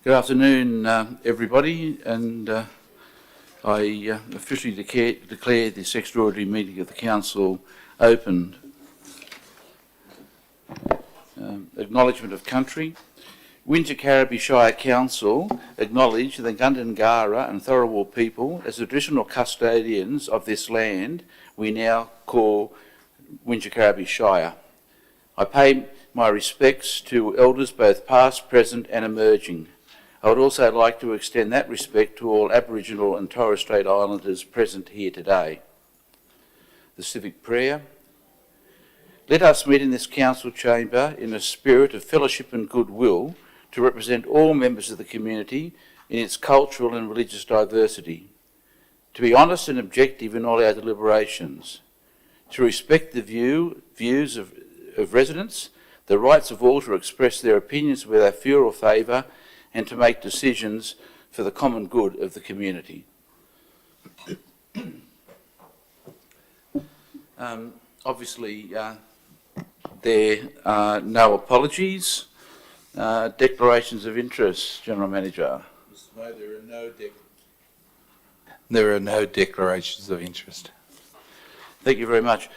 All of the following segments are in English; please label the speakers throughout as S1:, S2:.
S1: Good afternoon, everybody, and I officially declare this extraordinary meeting of the Council opened. Acknowledgement of country. Wingecarribee Shire Council acknowledge the Gundungurra and Tharawal people as the traditional custodians of this land we now call Wingecarribee Shire. I pay my respects to elders both past, present and emerging. I would also like to extend that respect to all Aboriginal and Torres Strait Islanders present here today. The civic prayer. Let us meet in this council chamber in a spirit of fellowship and goodwill to represent all members of the community in its cultural and religious diversity, to be honest and objective in all our deliberations, to respect the views of residents, the rights of all to express their opinions without fear or favour, and to make decisions for the common good of the community. Obviously, there are no apologies. Declarations of interest, General Manager.
S2: Mr. Mayor, there are no declarations of interest.
S1: Thank you very much.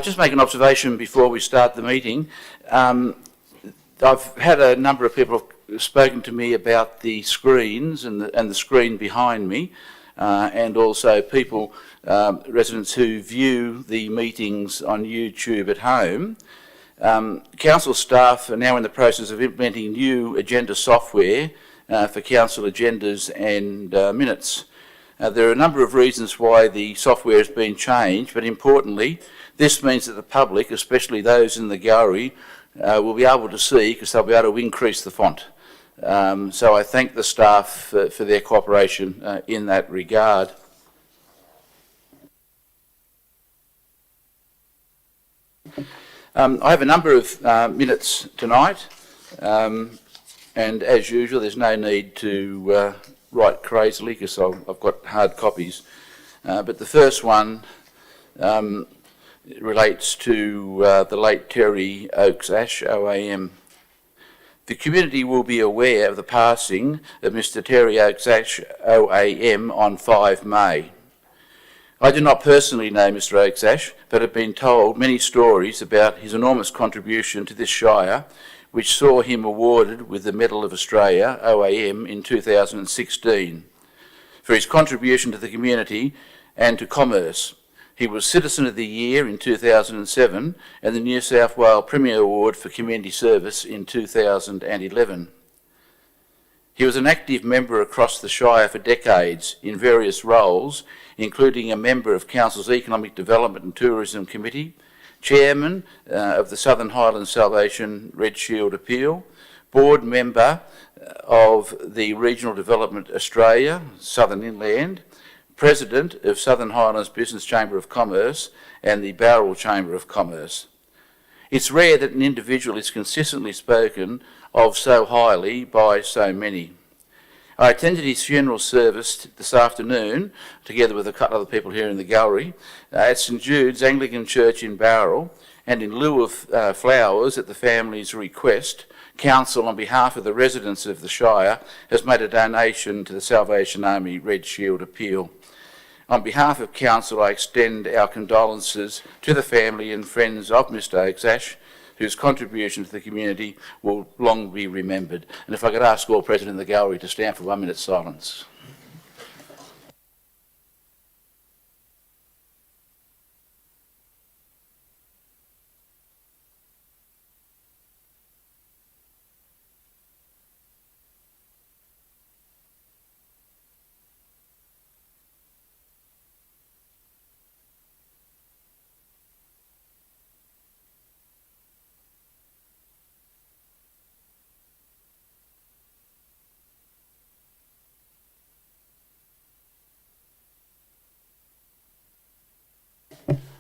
S1: Just make an observation before we start the meeting. I've had a number of people have spoken to me about the screens and the screen behind me, and also people, residents who view the meetings on YouTube at home. Council staff are now in the process of implementing new agenda software for council agendas and minutes. There are a number of reasons why the software has been changed, but importantly, this means that the public, especially those in the gallery, will be able to see because they'll be able to increase the font. So I thank the staff for their cooperation in that regard. I have a number of minutes tonight, and as usual there's no need to write crazily because I've got hard copies, but the first one relates to the late Terry Oakes Ash, OAM. The community will be aware of the passing of Mr Terry Oakes Ash, OAM on 5 May. I do not personally know Mr Oakes Ash, but have been told many stories about his enormous contribution to this shire, which saw him awarded with the Medal of Australia, OAM, in 2016, for his contribution to the community and to commerce. He was Citizen of the Year in 2007 and the New South Wales Premier Award for Community Service in 2011. He was an active member across the Shire for decades in various roles, including a member of Council's Economic Development and Tourism Committee, Chairman of the Southern Highlands Salvation Red Shield Appeal, Board Member of the Regional Development Australia, Southern Inland, President of Southern Highlands Business Chamber of Commerce and the Bowral Chamber of Commerce. It's rare that an individual is consistently spoken of so highly by so many. I attended his funeral service this afternoon, together with a couple of other people here in the gallery, at St Jude's Anglican Church in Bowral, and in lieu of flowers at the family's request, Council, on behalf of the residents of the Shire, has made a donation to the Salvation Army Red Shield Appeal. On behalf of Council, I extend our condolences to the family and friends of Mr Oakes Ash, whose contribution to the community will long be remembered. And if I could ask all present in the gallery to stand for 1 minute's silence.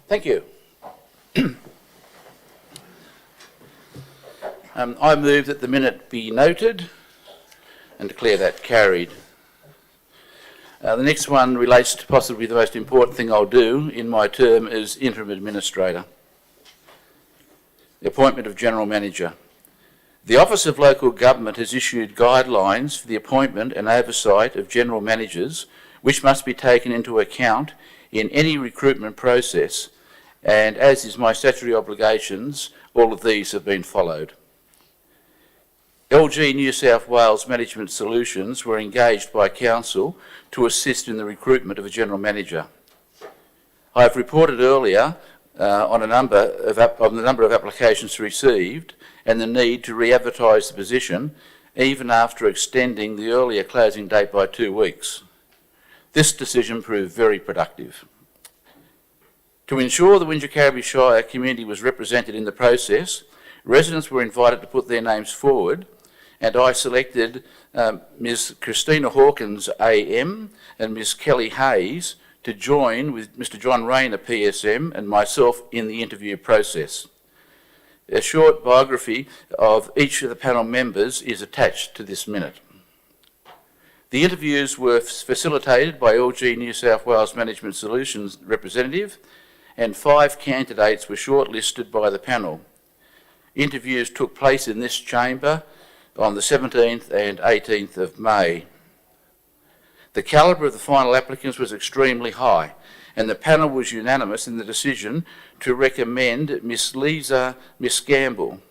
S1: Thank you. I move that the minute be noted and declare that carried. The next one relates to possibly the most important thing I'll do in my term as Interim Administrator. The appointment of General Manager. The Office of Local Government has issued guidelines for the appointment and oversight of general managers, which must be taken into account in any recruitment process, and as is my statutory obligations, all of these have been followed. LG New South Wales Management Solutions were engaged by Council to assist in the recruitment of a general manager. I have reported earlier on the number of applications received and the need to re-advertise the position even after extending the earlier closing date by 2 weeks. This decision proved very productive. To ensure the Wingecarribee Shire community was represented in the process, residents were invited to put their names forward, and I selected Ms Christina Hawkins AM and Ms Kelly Hayes to join with Mr John Rayner PSM and myself in the interview process. A short biography of each of the panel members is attached to this minute. The interviews were facilitated by LG New South Wales Management Solutions representative, and 5 candidates were shortlisted by the panel. Interviews took place in this chamber on the 17th and 18th of May. The calibre of the final applicants was extremely high, and the panel was unanimous in the decision to recommend Miss Lisa Gamble.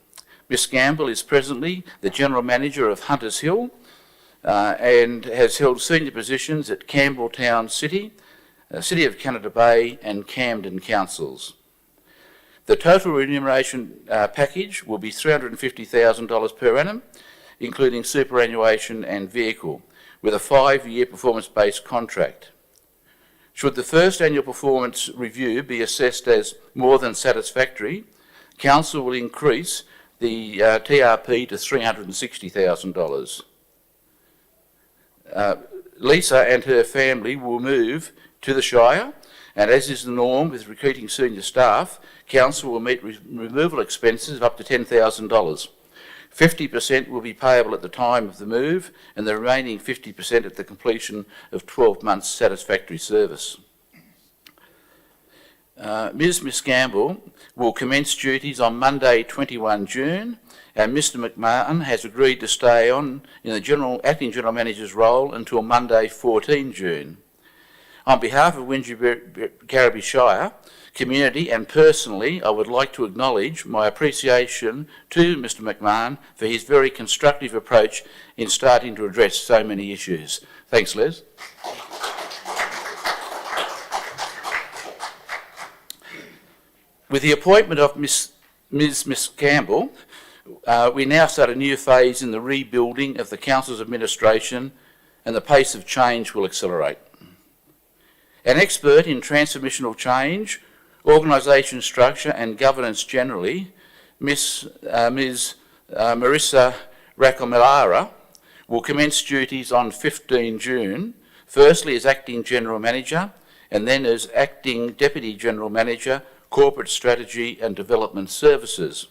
S1: Miss Gamble is presently the General Manager of Hunters Hill and has held senior positions at Campbelltown City, City of Canada Bay and Camden Councils. The total remuneration package will be $350,000 per annum, including superannuation and vehicle, with a 5-year performance-based contract. Should the first annual performance review be assessed as more than satisfactory, Council will increase the TRP to $360,000. Lisa and her family will move to the Shire, and as is the norm with recruiting senior staff, Council will meet removal expenses of up to $10,000. 50% will be payable at the time of the move, and the remaining 50% at the completion of 12 months satisfactory service. Miss Gamble will commence duties on Monday 21 June, and Mr McMahon has agreed to stay on in the acting general manager's role until Monday 14 June. On behalf of Wingecarribee Shire community and personally, I would like to acknowledge my appreciation to Mr McMahon for his very constructive approach in starting to address so many issues. Thanks, Les. With the appointment of Miss Campbell, we now start a new phase in the rebuilding of the Council's administration, and the pace of change will accelerate. An expert in transformational change, organisation structure and governance generally, Ms Marissa Rakomelara will commence duties on 15 June, firstly as Acting General Manager and then as Acting Deputy General Manager, Corporate Strategy and Development Services.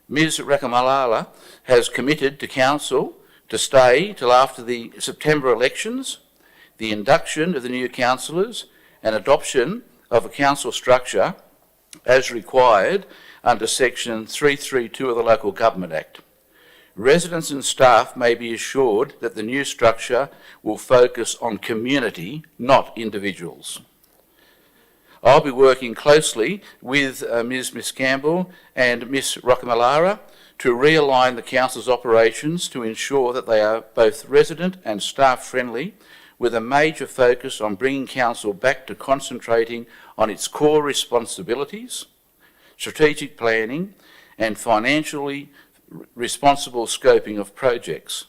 S1: Ms Rakomelara has committed to Council to stay till after the September elections, the induction of the new councillors and adoption of a council structure as required under Section 332 of the Local Government Act. Residents and staff may be assured that the new structure will focus on community, not individuals. I'll be working closely with Miss Campbell and Miss Rakomelara to realign the Council's operations to ensure that they are both resident and staff friendly, with a major focus on bringing Council back to concentrating on its core responsibilities, strategic planning and financially responsible scoping of projects.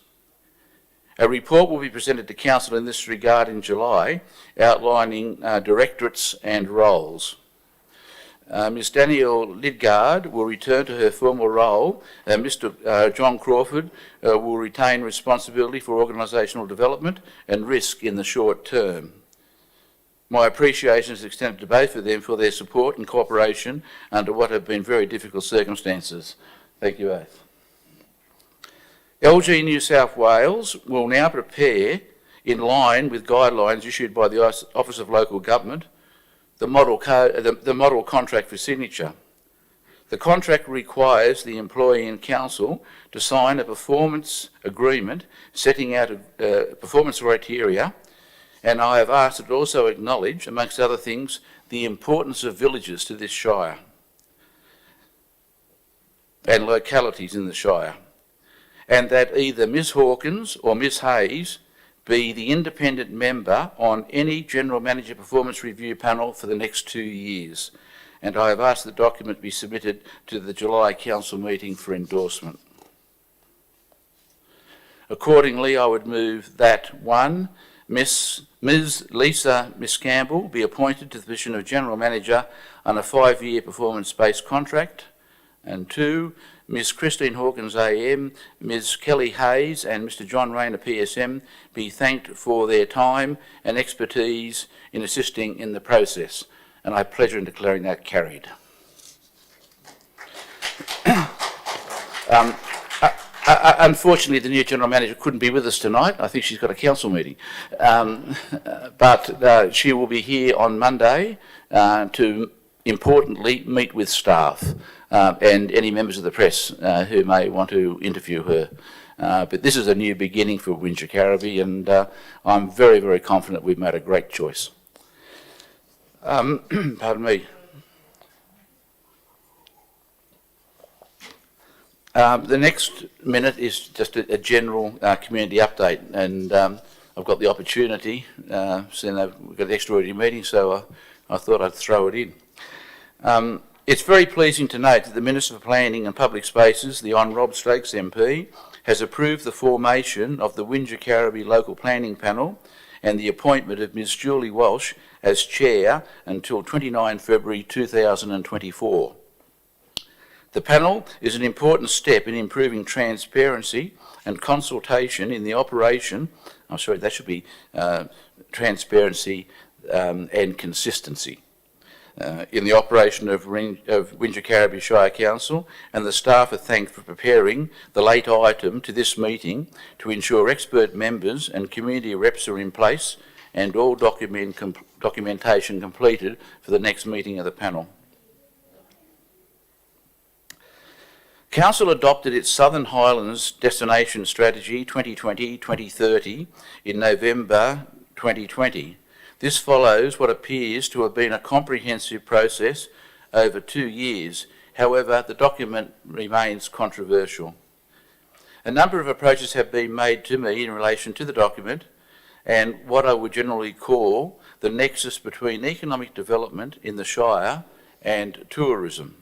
S1: A report will be presented to Council in this regard in July, outlining directorates and roles. Ms Danielle Lidgard will return to her formal role, and Mr John Crawford will retain responsibility for organisational development and risk in the short term. My appreciation is extended to both of them for their support and cooperation under what have been very difficult circumstances. Thank you both. LG New South Wales will now prepare, in line with guidelines issued by the Office of Local Government, the model contract for signature. The contract requires the employee and council to sign a performance agreement setting out performance criteria, and I have asked it also acknowledge, amongst other things, the importance of villages to this shire and localities in the shire, and that either Ms Hawkins or Ms Hayes be the independent member on any General Manager Performance Review panel for the next 2 years. And I have asked the document be submitted to the July Council meeting for endorsement. Accordingly, I would move that 1, Ms Lisa Campbell be appointed to the position of General Manager on a 5-year performance-based contract, and 2, Ms Christine Hawkins AM, Ms Kelly Hayes and Mr John Rayner PSM be thanked for their time and expertise in assisting in the process. And I have pleasure in declaring that carried. Unfortunately, the new General Manager couldn't be with us tonight. I think she's got a council meeting. But she will be here on Monday to importantly meet with staff and any members of the press who may want to interview her. But this is a new beginning for Windsor Carriby, and I'm very, very confident we've made a great choice. Pardon me. The next minute is just a general community update, and I've got the opportunity, seeing we've got the extraordinary meeting, so I thought I'd throw it in. It's very pleasing to note that the Minister for Planning and Public Spaces, the Hon Rob Stokes MP, has approved the formation of the Windsor Carriby Local Planning Panel and the appointment of Ms Julie Walsh as Chair until 29 February 2024. The panel is an important step in improving transparency and consultation in the operation, transparency and consistency in the operation of Windsor Carriby Shire Council, and the staff are thanked for preparing the late item to this meeting to ensure expert members and community reps are in place and all documentation completed for the next meeting of the panel. Council adopted its Southern Highlands Destination Strategy 2020-2030 in November 2020. This follows what appears to have been a comprehensive process over 2 years. However, the document remains controversial. A number of approaches have been made to me in relation to the document and what I would generally call the nexus between economic development in the Shire and tourism.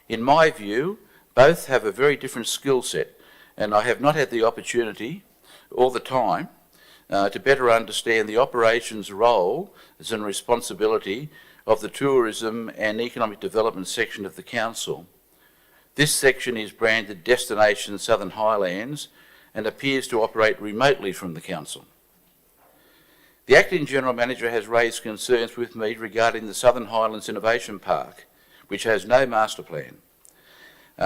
S1: In my view, both have a very different skill set, and I have not had the opportunity all the time to better understand the operations role as and responsibility of the tourism and economic development section of the council. This section is branded Destination Southern Highlands and appears to operate remotely from the council. The Acting General Manager has raised concerns with me regarding the Southern Highlands Innovation Park, which has no master plan.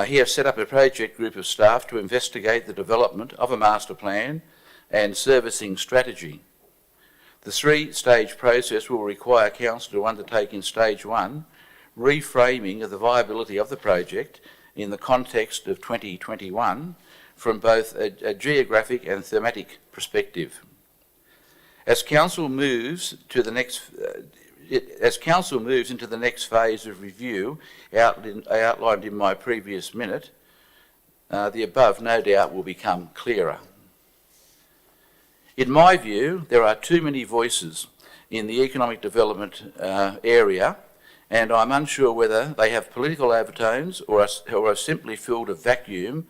S1: He has set up a project group of staff to investigate the development of a master plan and servicing strategy. The 3-stage process will require Council to undertake in Stage 1 reframing of the viability of the project in the context of 2021 from both a geographic and thematic perspective. As Council moves into the next phase of review outlined in my previous minute, the above no doubt will become clearer. In my view, there are too many voices in the economic development area, and I'm unsure whether they have political overtones or are simply filled a vacuum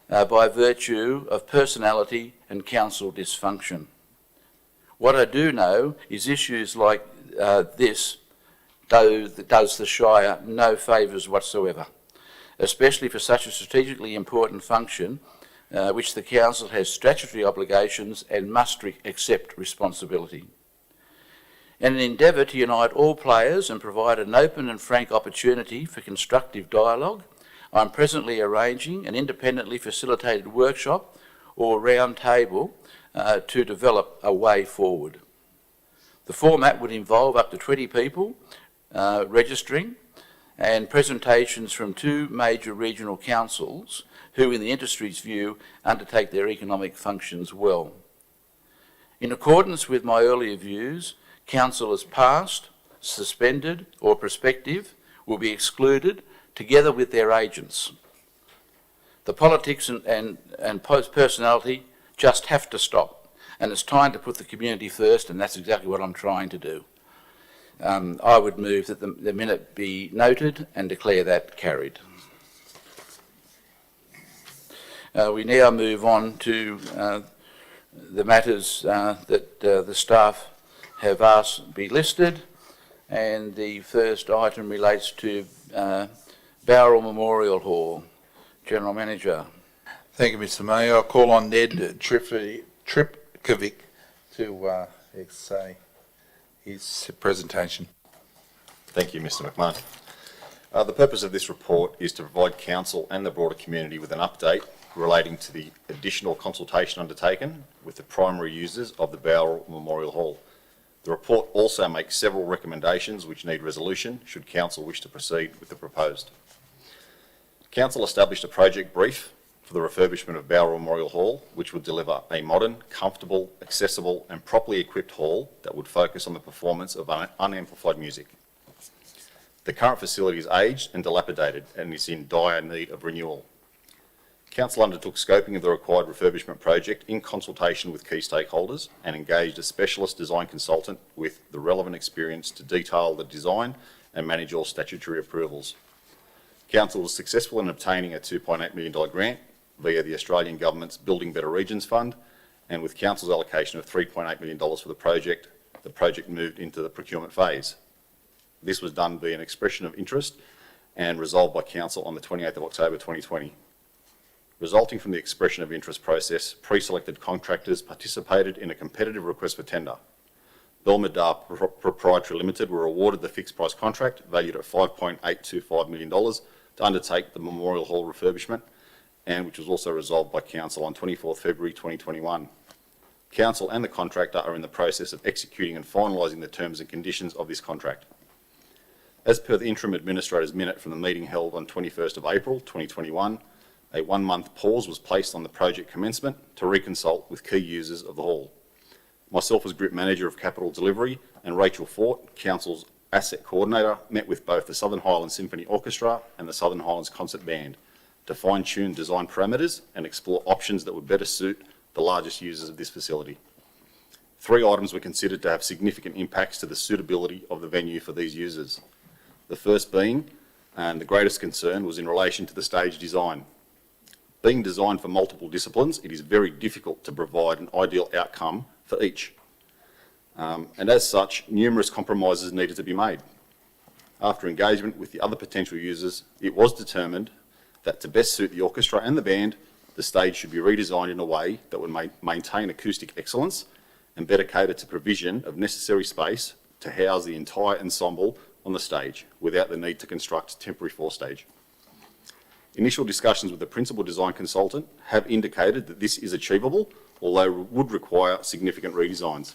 S1: by virtue of personality and council dysfunction. What I do know is issues like this does the Shire no favours whatsoever, especially for such a strategically important function which the Council has statutory obligations and must accept responsibility. In an endeavour to unite all players and provide an open and frank opportunity for constructive dialogue, I'm presently arranging an independently facilitated workshop or round table to develop a way forward. The format would involve up to 20 people registering, and presentations from two major regional councils who, in the industry's view, undertake their economic functions well. In accordance with my earlier views, councillors past, suspended or prospective will be excluded together with their agents. The politics and personality just have to stop, and it's time to put the community first, and that's exactly what I'm trying to do. I would move that the minute be noted and declare that carried. We now move on to the matters that the staff have asked be listed, and the first item relates to Bowral Memorial Hall. General Manager.
S2: Thank you, Mr. Mayor. I'll call on Ned Tripkovic to say his presentation.
S3: Thank you, Mr. McMahon. The purpose of this report is to provide Council and the broader community with an update relating to the additional consultation undertaken with the primary users of the Bowral Memorial Hall. The report also makes several recommendations which need resolution should Council wish to proceed with the proposed. Council established a project brief for the refurbishment of Bowral Memorial Hall, which would deliver a modern, comfortable, accessible and properly equipped hall that would focus on the performance of unamplified music. The current facility is aged and dilapidated and is in dire need of renewal. Council undertook scoping of the required refurbishment project in consultation with key stakeholders and engaged a specialist design consultant with the relevant experience to detail the design and manage all statutory approvals. Council was successful in obtaining a $2.8 million grant via the Australian Government's Building Better Regions Fund, and with Council's allocation of $3.8 million for the project moved into the procurement phase. This was done via an expression of interest and resolved by Council on the 28th of October 2020. Resulting from the expression of interest process, pre-selected contractors participated in a competitive request for tender. Belmedar Proprietary Limited were awarded the fixed price contract valued at $5.825 million to undertake the Memorial Hall refurbishment, and which was also resolved by Council on 24th February 2021. Council and the contractor are in the process of executing and finalising the terms and conditions of this contract. As per the Interim Administrator's minute from the meeting held on 21st of April 2021, a 1-month pause was placed on the project commencement to reconsult with key users of the hall. Myself as Group Manager of Capital Delivery and Rachel Fort, Council's Asset Coordinator, met with both the Southern Highlands Symphony Orchestra and the Southern Highlands Concert Band to fine-tune design parameters and explore options that would better suit the largest users of this facility. 3 items were considered to have significant impacts to the suitability of the venue for these users. The first being, and the greatest concern, was in relation to the stage design. Being designed for multiple disciplines, it is very difficult to provide an ideal outcome for each. And as such, numerous compromises needed to be made. After engagement with the other potential users, it was determined that to best suit the orchestra and the band, the stage should be redesigned in a way that would maintain acoustic excellence and better cater to provision of necessary space to house the entire ensemble on the stage without the need to construct a temporary forestage. Initial discussions with the principal design consultant have indicated that this is achievable, although would require significant redesigns.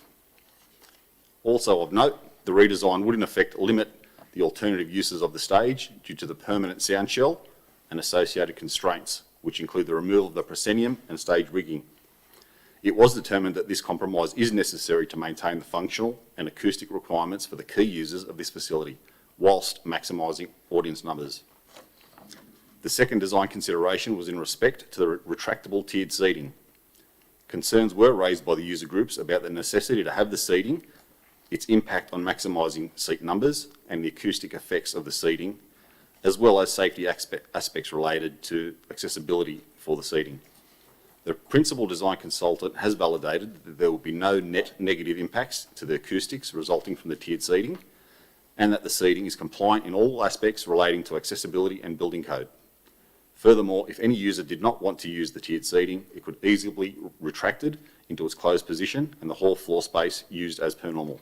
S3: Also of note, the redesign would in effect limit the alternative uses of the stage due to the permanent sound shell and associated constraints, which include the removal of the proscenium and stage rigging. It was determined that this compromise is necessary to maintain the functional and acoustic requirements for the key users of this facility, whilst maximising audience numbers. The second design consideration was in respect to the retractable tiered seating. Concerns were raised by the user groups about the necessity to have the seating, its impact on maximising seat numbers and the acoustic effects of the seating, as well as safety aspects related to accessibility for the seating. The principal design consultant has validated that there will be no net negative impacts to the acoustics resulting from the tiered seating, and that the seating is compliant in all aspects relating to accessibility and building code. Furthermore, if any user did not want to use the tiered seating, it could easily be retracted into its closed position and the hall floor space used as per normal.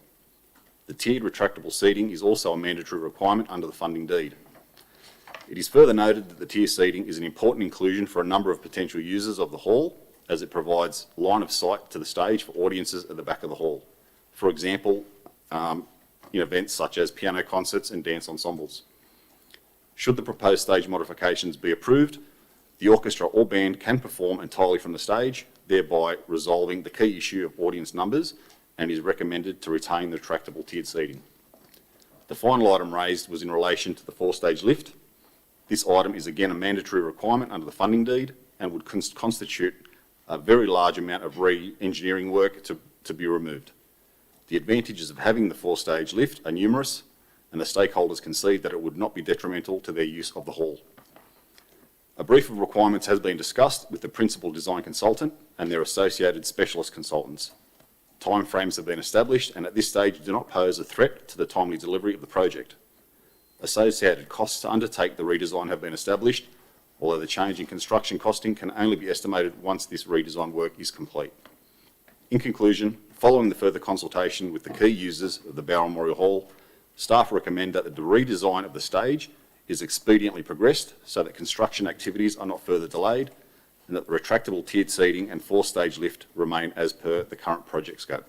S3: The tiered retractable seating is also a mandatory requirement under the funding deed. It is further noted that the tier seating is an important inclusion for a number of potential users of the hall, as it provides line of sight to the stage for audiences at the back of the hall. For example, in events such as piano concerts and dance ensembles. Should the proposed stage modifications be approved, the orchestra or band can perform entirely from the stage, thereby resolving the key issue of audience numbers, and is recommended to retain the retractable tiered seating. The final item raised was in relation to the 4-stage lift. This item is again a mandatory requirement under the funding deed and would constitute a very large amount of re-engineering work to be removed. The advantages of having the 4-stage lift are numerous, and the stakeholders concede that it would not be detrimental to their use of the hall. A brief of requirements has been discussed with the principal design consultant and their associated specialist consultants. Timeframes have been established and at this stage do not pose a threat to the timely delivery of the project. Associated costs to undertake the redesign have been established, although the change in construction costing can only be estimated once this redesign work is complete. In conclusion, following the further consultation with the key users of the Bowral Memorial Hall, staff recommend that the redesign of the stage is expediently progressed so that construction activities are not further delayed and that the retractable tiered seating and 4-stage lift remain as per the current project scope.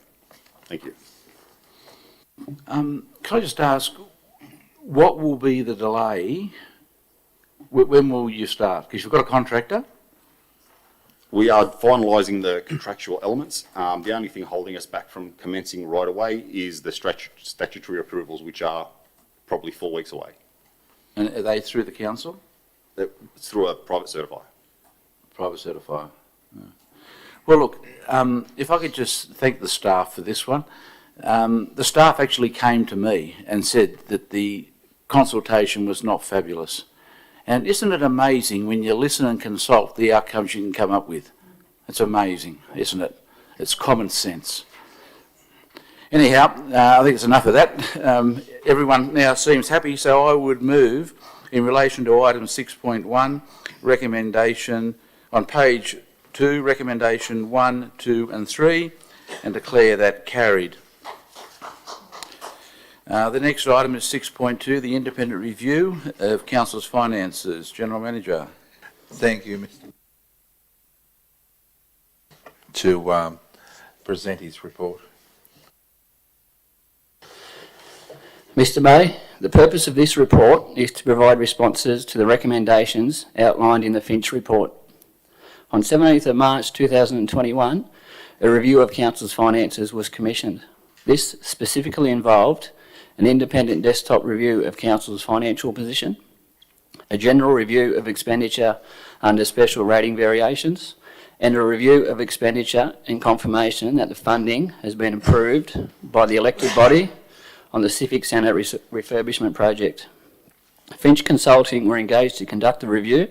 S3: Thank you.
S1: Can I just ask, what will be the delay? When will you start? Because you've got a contractor.
S3: We are finalising the contractual elements. The only thing holding us back from commencing right away is the statutory approvals, which are probably 4 weeks away.
S1: And are they through the council?
S3: It's through a private certifier.
S1: Private certifier. Yeah. Well, look, if I could just thank the staff for this one. The staff actually came to me and said that the consultation was not fabulous. And isn't it amazing when you listen and consult the outcomes you can come up with? It's amazing, isn't it? It's common sense. Anyhow, I think it's enough of that. Everyone now seems happy, so I would move in relation to item 6.1, recommendation on page 2, recommendation 1, 2 and 3, and declare that carried. The next item is 6.2, the independent review of Council's finances. General Manager.
S2: Thank you, Mr. To present his report.
S4: Mr. May, the purpose of this report is to provide responses to the recommendations outlined in the Finch report. On 17th of March 2021, a review of Council's finances was commissioned. This specifically involved an independent desktop review of Council's financial position, a general review of expenditure under special rating variations, and a review of expenditure and confirmation that the funding has been approved by the elected body on the Civic Centre refurbishment project. Finch Consulting were engaged to conduct the review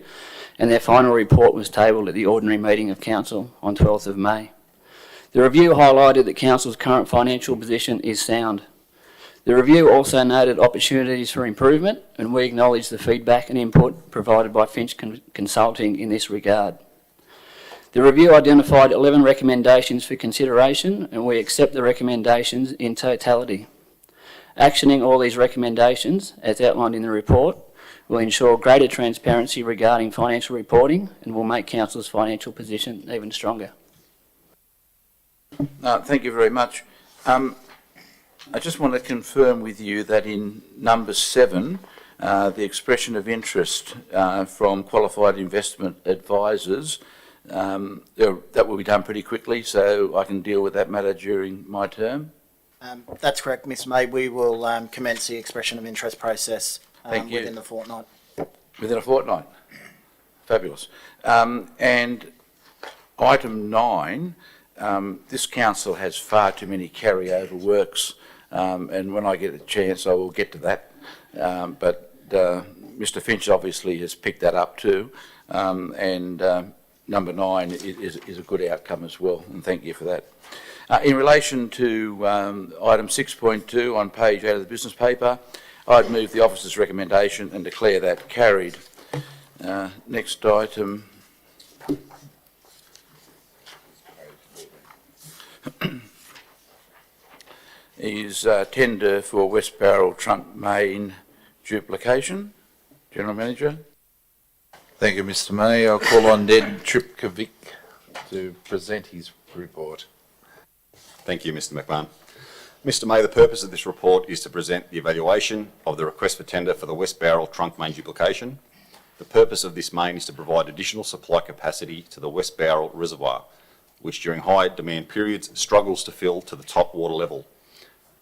S4: and their final report was tabled at the ordinary meeting of Council on 12th of May. The review highlighted that Council's current financial position is sound. The review also noted opportunities for improvement and we acknowledge the feedback and input provided by Finch Consulting in this regard. The review identified 11 recommendations for consideration and we accept the recommendations in totality. Actioning all these recommendations, as outlined in the report, will ensure greater transparency regarding financial reporting and will make Council's financial position even stronger.
S1: Thank you very much. I just want to confirm with you that in number 7, the expression of interest from qualified investment advisors, that will be done pretty quickly, so I can deal with that matter during my term.
S5: That's correct, Mr. May. We will commence the expression of interest process within the fortnight.
S1: Within a fortnight? Fabulous. And item 9, this council has far too many carryover works, and when I get a chance I will get to that. But Mr. Finch obviously has picked that up too, and number 9 is a good outcome as well, and thank you for that. In relation to item 6.2 on page 8 of the business paper, I'd move the officer's recommendation and declare that carried. Next item is tender for West Bowral Trunk Main duplication. General Manager.
S2: Thank you, Mr. May. I'll call on Ned Tripkovic to present his report.
S3: Thank you, Mr. McMahon. Mr May, the purpose of this report is to present the evaluation of the request for tender for the West Bowral trunk main duplication. The purpose of this main is to provide additional supply capacity to the West Bowral reservoir, which during high demand periods struggles to fill to the top water level.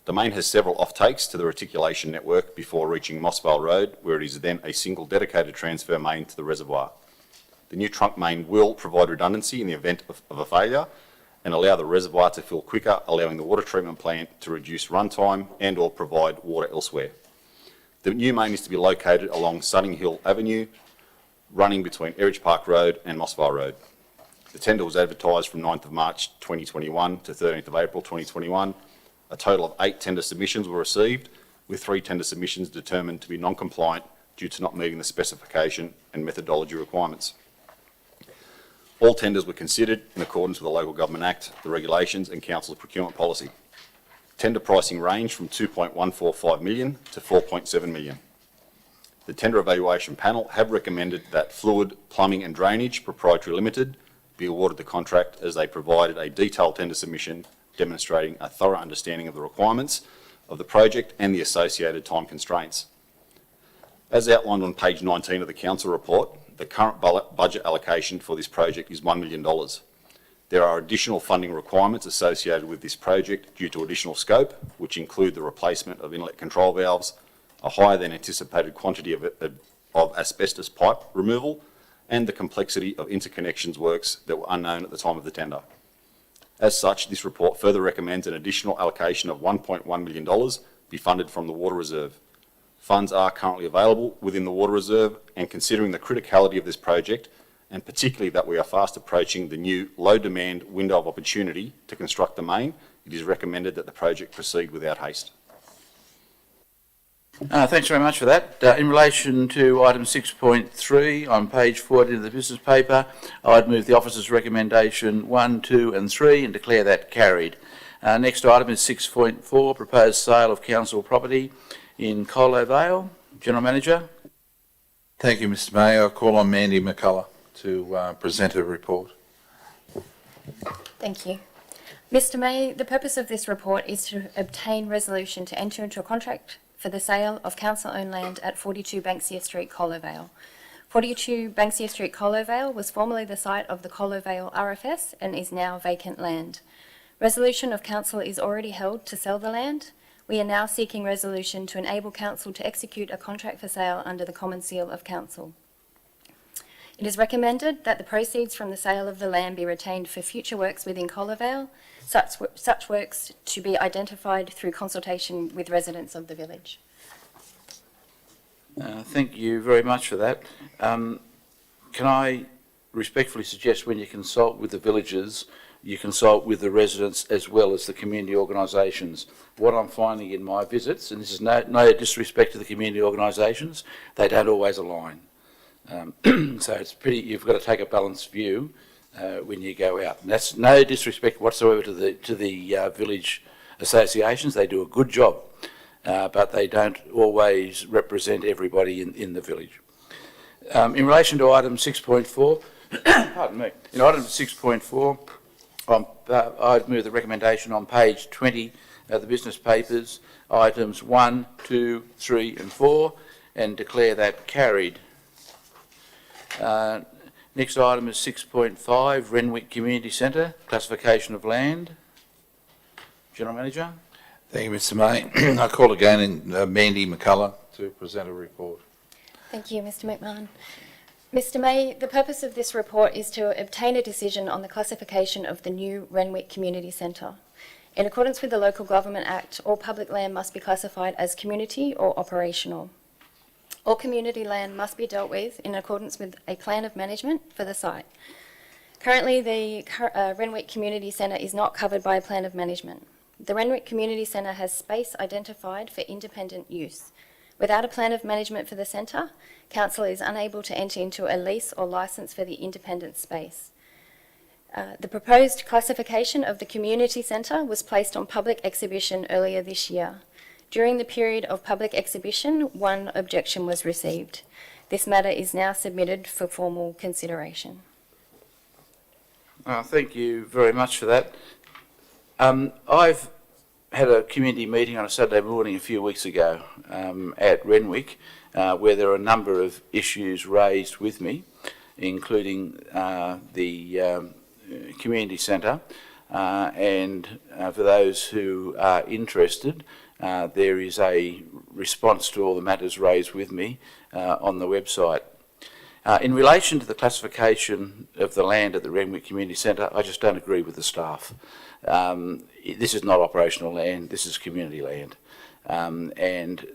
S3: The main has several offtakes to the reticulation network before reaching Mossvale Road, where it is then a single dedicated transfer main to the reservoir. The new trunk main will provide redundancy in the event of a failure and allow the reservoir to fill quicker, allowing the water treatment plant to reduce runtime and or provide water elsewhere. The new main is to be located along Sunning Hill Avenue, running between Erridge Park Road and Mossvale Road. The tender was advertised from 9th of March 2021 to 13th of April 2021. A total of 8 tender submissions were received, with 3 tender submissions determined to be non-compliant due to not meeting the specification and methodology requirements. All tenders were considered in accordance with the Local Government Act, the regulations and Council's procurement policy. Tender pricing ranged from 2.145 million to 4.7 million. The tender evaluation panel have recommended that Fluid, Plumbing and Drainage Proprietary Limited be awarded the contract, as they provided a detailed tender submission demonstrating a thorough understanding of the requirements of the project and the associated time constraints. As outlined on page 19 of the Council report, the current budget allocation for this project is $1 million. There are additional funding requirements associated with this project due to additional scope, which include the replacement of inlet control valves, a higher than anticipated quantity of asbestos pipe removal, and the complexity of interconnections works that were unknown at the time of the tender. As such, this report further recommends an additional allocation of $1.1 million be funded from the Water Reserve. Funds are currently available within the Water Reserve, and considering the criticality of this project, and particularly that we are fast approaching the new low-demand window of opportunity to construct the main, it is recommended that the project proceed without haste.
S1: Thanks very much for that. In relation to item 6.3 on page 40 of the business paper, I'd move the officer's recommendation 1, 2 and 3 and declare that carried. Next item is 6.4, proposed sale of council property in Colo Vale. General Manager.
S2: Thank you, Mr Mayor. I call on Mandy McCullough to present her report.
S6: Thank you. Mr May, the purpose of this report is to obtain resolution to enter into a contract for the sale of council-owned land at 42 Banksia Street, Colo Vale. 42 Banksia Street, Colo Vale was formerly the site of the Colo Vale RFS and is now vacant land. Resolution of council is already held to sell the land. We are now seeking resolution to enable council to execute a contract for sale under the Common Seal of Council. It is recommended that the proceeds from the sale of the land be retained for future works within Colo Vale, such works to be identified through consultation with residents of the village.
S1: Thank you very much for that. Can I respectfully suggest when you consult with the villagers, you consult with the residents as well as the community organisations. What I'm finding in my visits, and this is no disrespect to the community organisations, they don't always align. So it's you've got to take a balanced view when you go out. And that's no disrespect whatsoever to the village associations. They do a good job, but they don't always represent everybody in the village. In relation to item 6.4, pardon me, in item 6.4, I'd move the recommendation on page 20 of the business papers, items 1, 2, 3 and 4, and declare that carried. Next item is 6.5, Renwick Community Centre, classification of land. General Manager.
S2: Thank you, Mr May. I call again Mandy McCullough to present a report.
S6: Thank you, Mr McMahon. Mr May, the purpose of this report is to obtain a decision on the classification of the new Renwick Community Centre. In accordance with the Local Government Act, all public land must be classified as community or operational. All community land must be dealt with in accordance with a plan of management for the site. Currently, the Renwick Community Centre is not covered by a plan of management. The Renwick Community Centre has space identified for independent use. Without a plan of management for the centre, council is unable to enter into a lease or licence for the independent space. The proposed classification of the community centre was placed on public exhibition earlier this year. During the period of public exhibition, one objection was received. This matter is now submitted for formal consideration.
S1: Thank you very much for that. I've had a community meeting on a Saturday morning a few weeks ago at Renwick, where there are a number of issues raised with me, including the community centre. And for those who are interested, there is a response to all the matters raised with me on the website. In relation to the classification of the land at the Renwick Community Centre, I just don't agree with the staff. This is not operational land, this is community land. And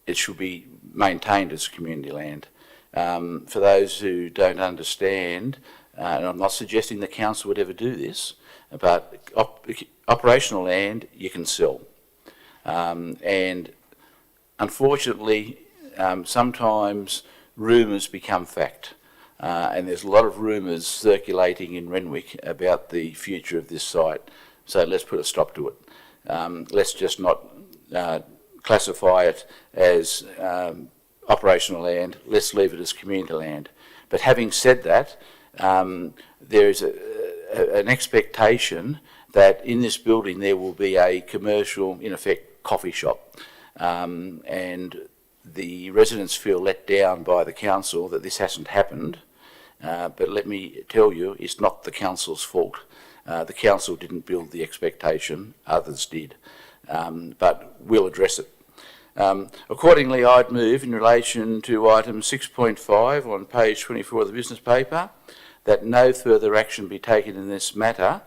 S1: it should be maintained as community land. For those who don't understand, and I'm not suggesting the council would ever do this, but operational land you can sell. And unfortunately, sometimes rumours become fact. And there's a lot of rumours circulating in Renwick about the future of this site. So let's put a stop to it. Let's just not classify it as operational land. Let's leave it as community land. But having said that, there is an expectation that in this building there will be a commercial, in effect, coffee shop. And the residents feel let down by the council that this hasn't happened. But let me tell you, it's not the council's fault. The council didn't build the expectation, others did. But we'll address it. Accordingly, I'd move in relation to item 6.5 on page 24 of the business paper that no further action be taken in this matter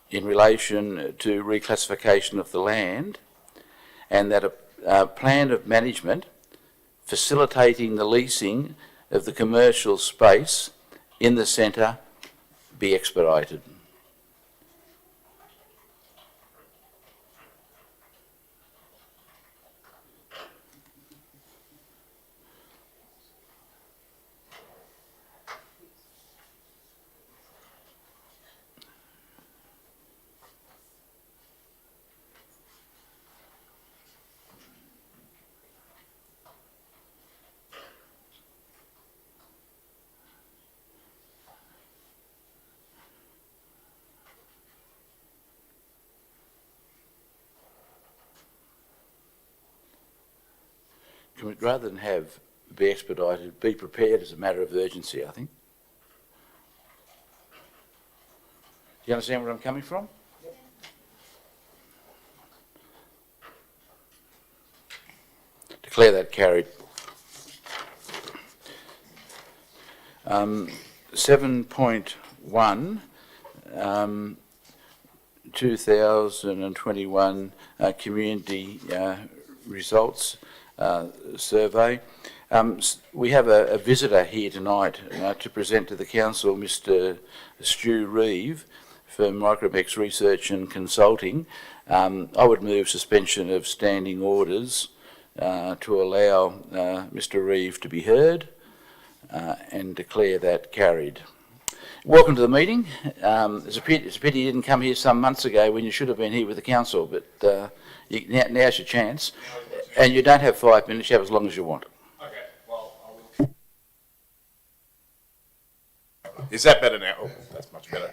S1: in relation to reclassification of the land, and that a plan of management facilitating the leasing of the commercial space in the centre be expedited. Rather than have be expedited, be prepared as a matter of urgency, I think. Do you understand where I'm coming from? Yep. Declare that carried. 7.1, 2021 community results survey. We have a visitor here tonight to present to the council, Mr. Stu Reeve from Micromex Research and Consulting. I would move suspension of standing orders to allow Mr. Reeve to be heard and declare that carried. Welcome to the meeting. It's a pity you didn't come here some months ago when you should have been here with the council, but now's your chance. And you don't have 5 minutes, you have as long as you want.
S7: Okay, well, I will. Is that better now? Oh, that's much better.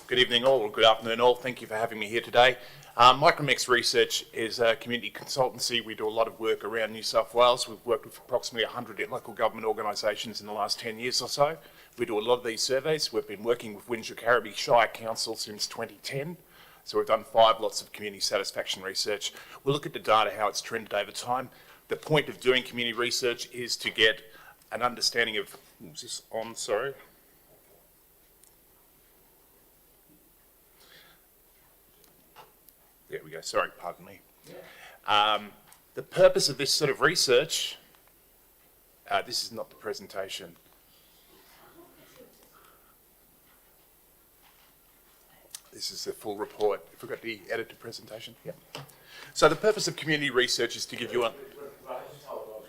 S7: Good evening all, or good afternoon all. Thank you for having me here today. Micromex Research is a community consultancy. We do a lot of work around New South Wales. We've worked with approximately 100 local government organisations in the last 10 years or so. We do a lot of these surveys. We've been working with Windsor-Carriby Shire Council since 2010. So we've done 5 lots of community satisfaction research. We'll look at the data, how it's trended over time. The point of doing community research is to get an understanding of, is this on, sorry? There we go, sorry, pardon me. The purpose of this sort of research, this is not the presentation. This is the full report. Have we got the edited presentation? Yeah. So the purpose of community research is to give you a...
S1: Just hold on.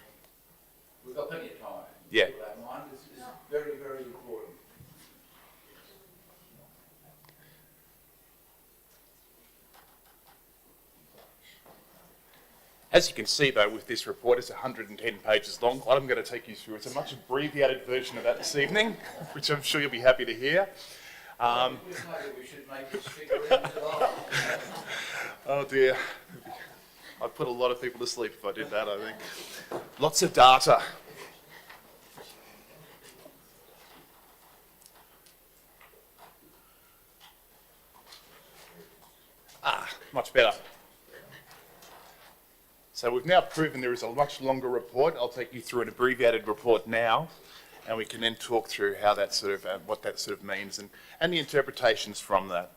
S1: We've got plenty of time.
S7: Yeah.
S1: This is very, very important.
S7: As you can see, though, with this report, it's 110 pages long. What I'm going to take you through, it's a much abbreviated version of that this evening, which I'm sure you'll be happy to hear. Oh dear. I'd put a lot of people to sleep if I did that, I think. Lots of data. Much better. So we've now proven there is a much longer report. I'll take you through an abbreviated report now, and we can then talk through how that sort of, what that sort of means and the interpretations from that.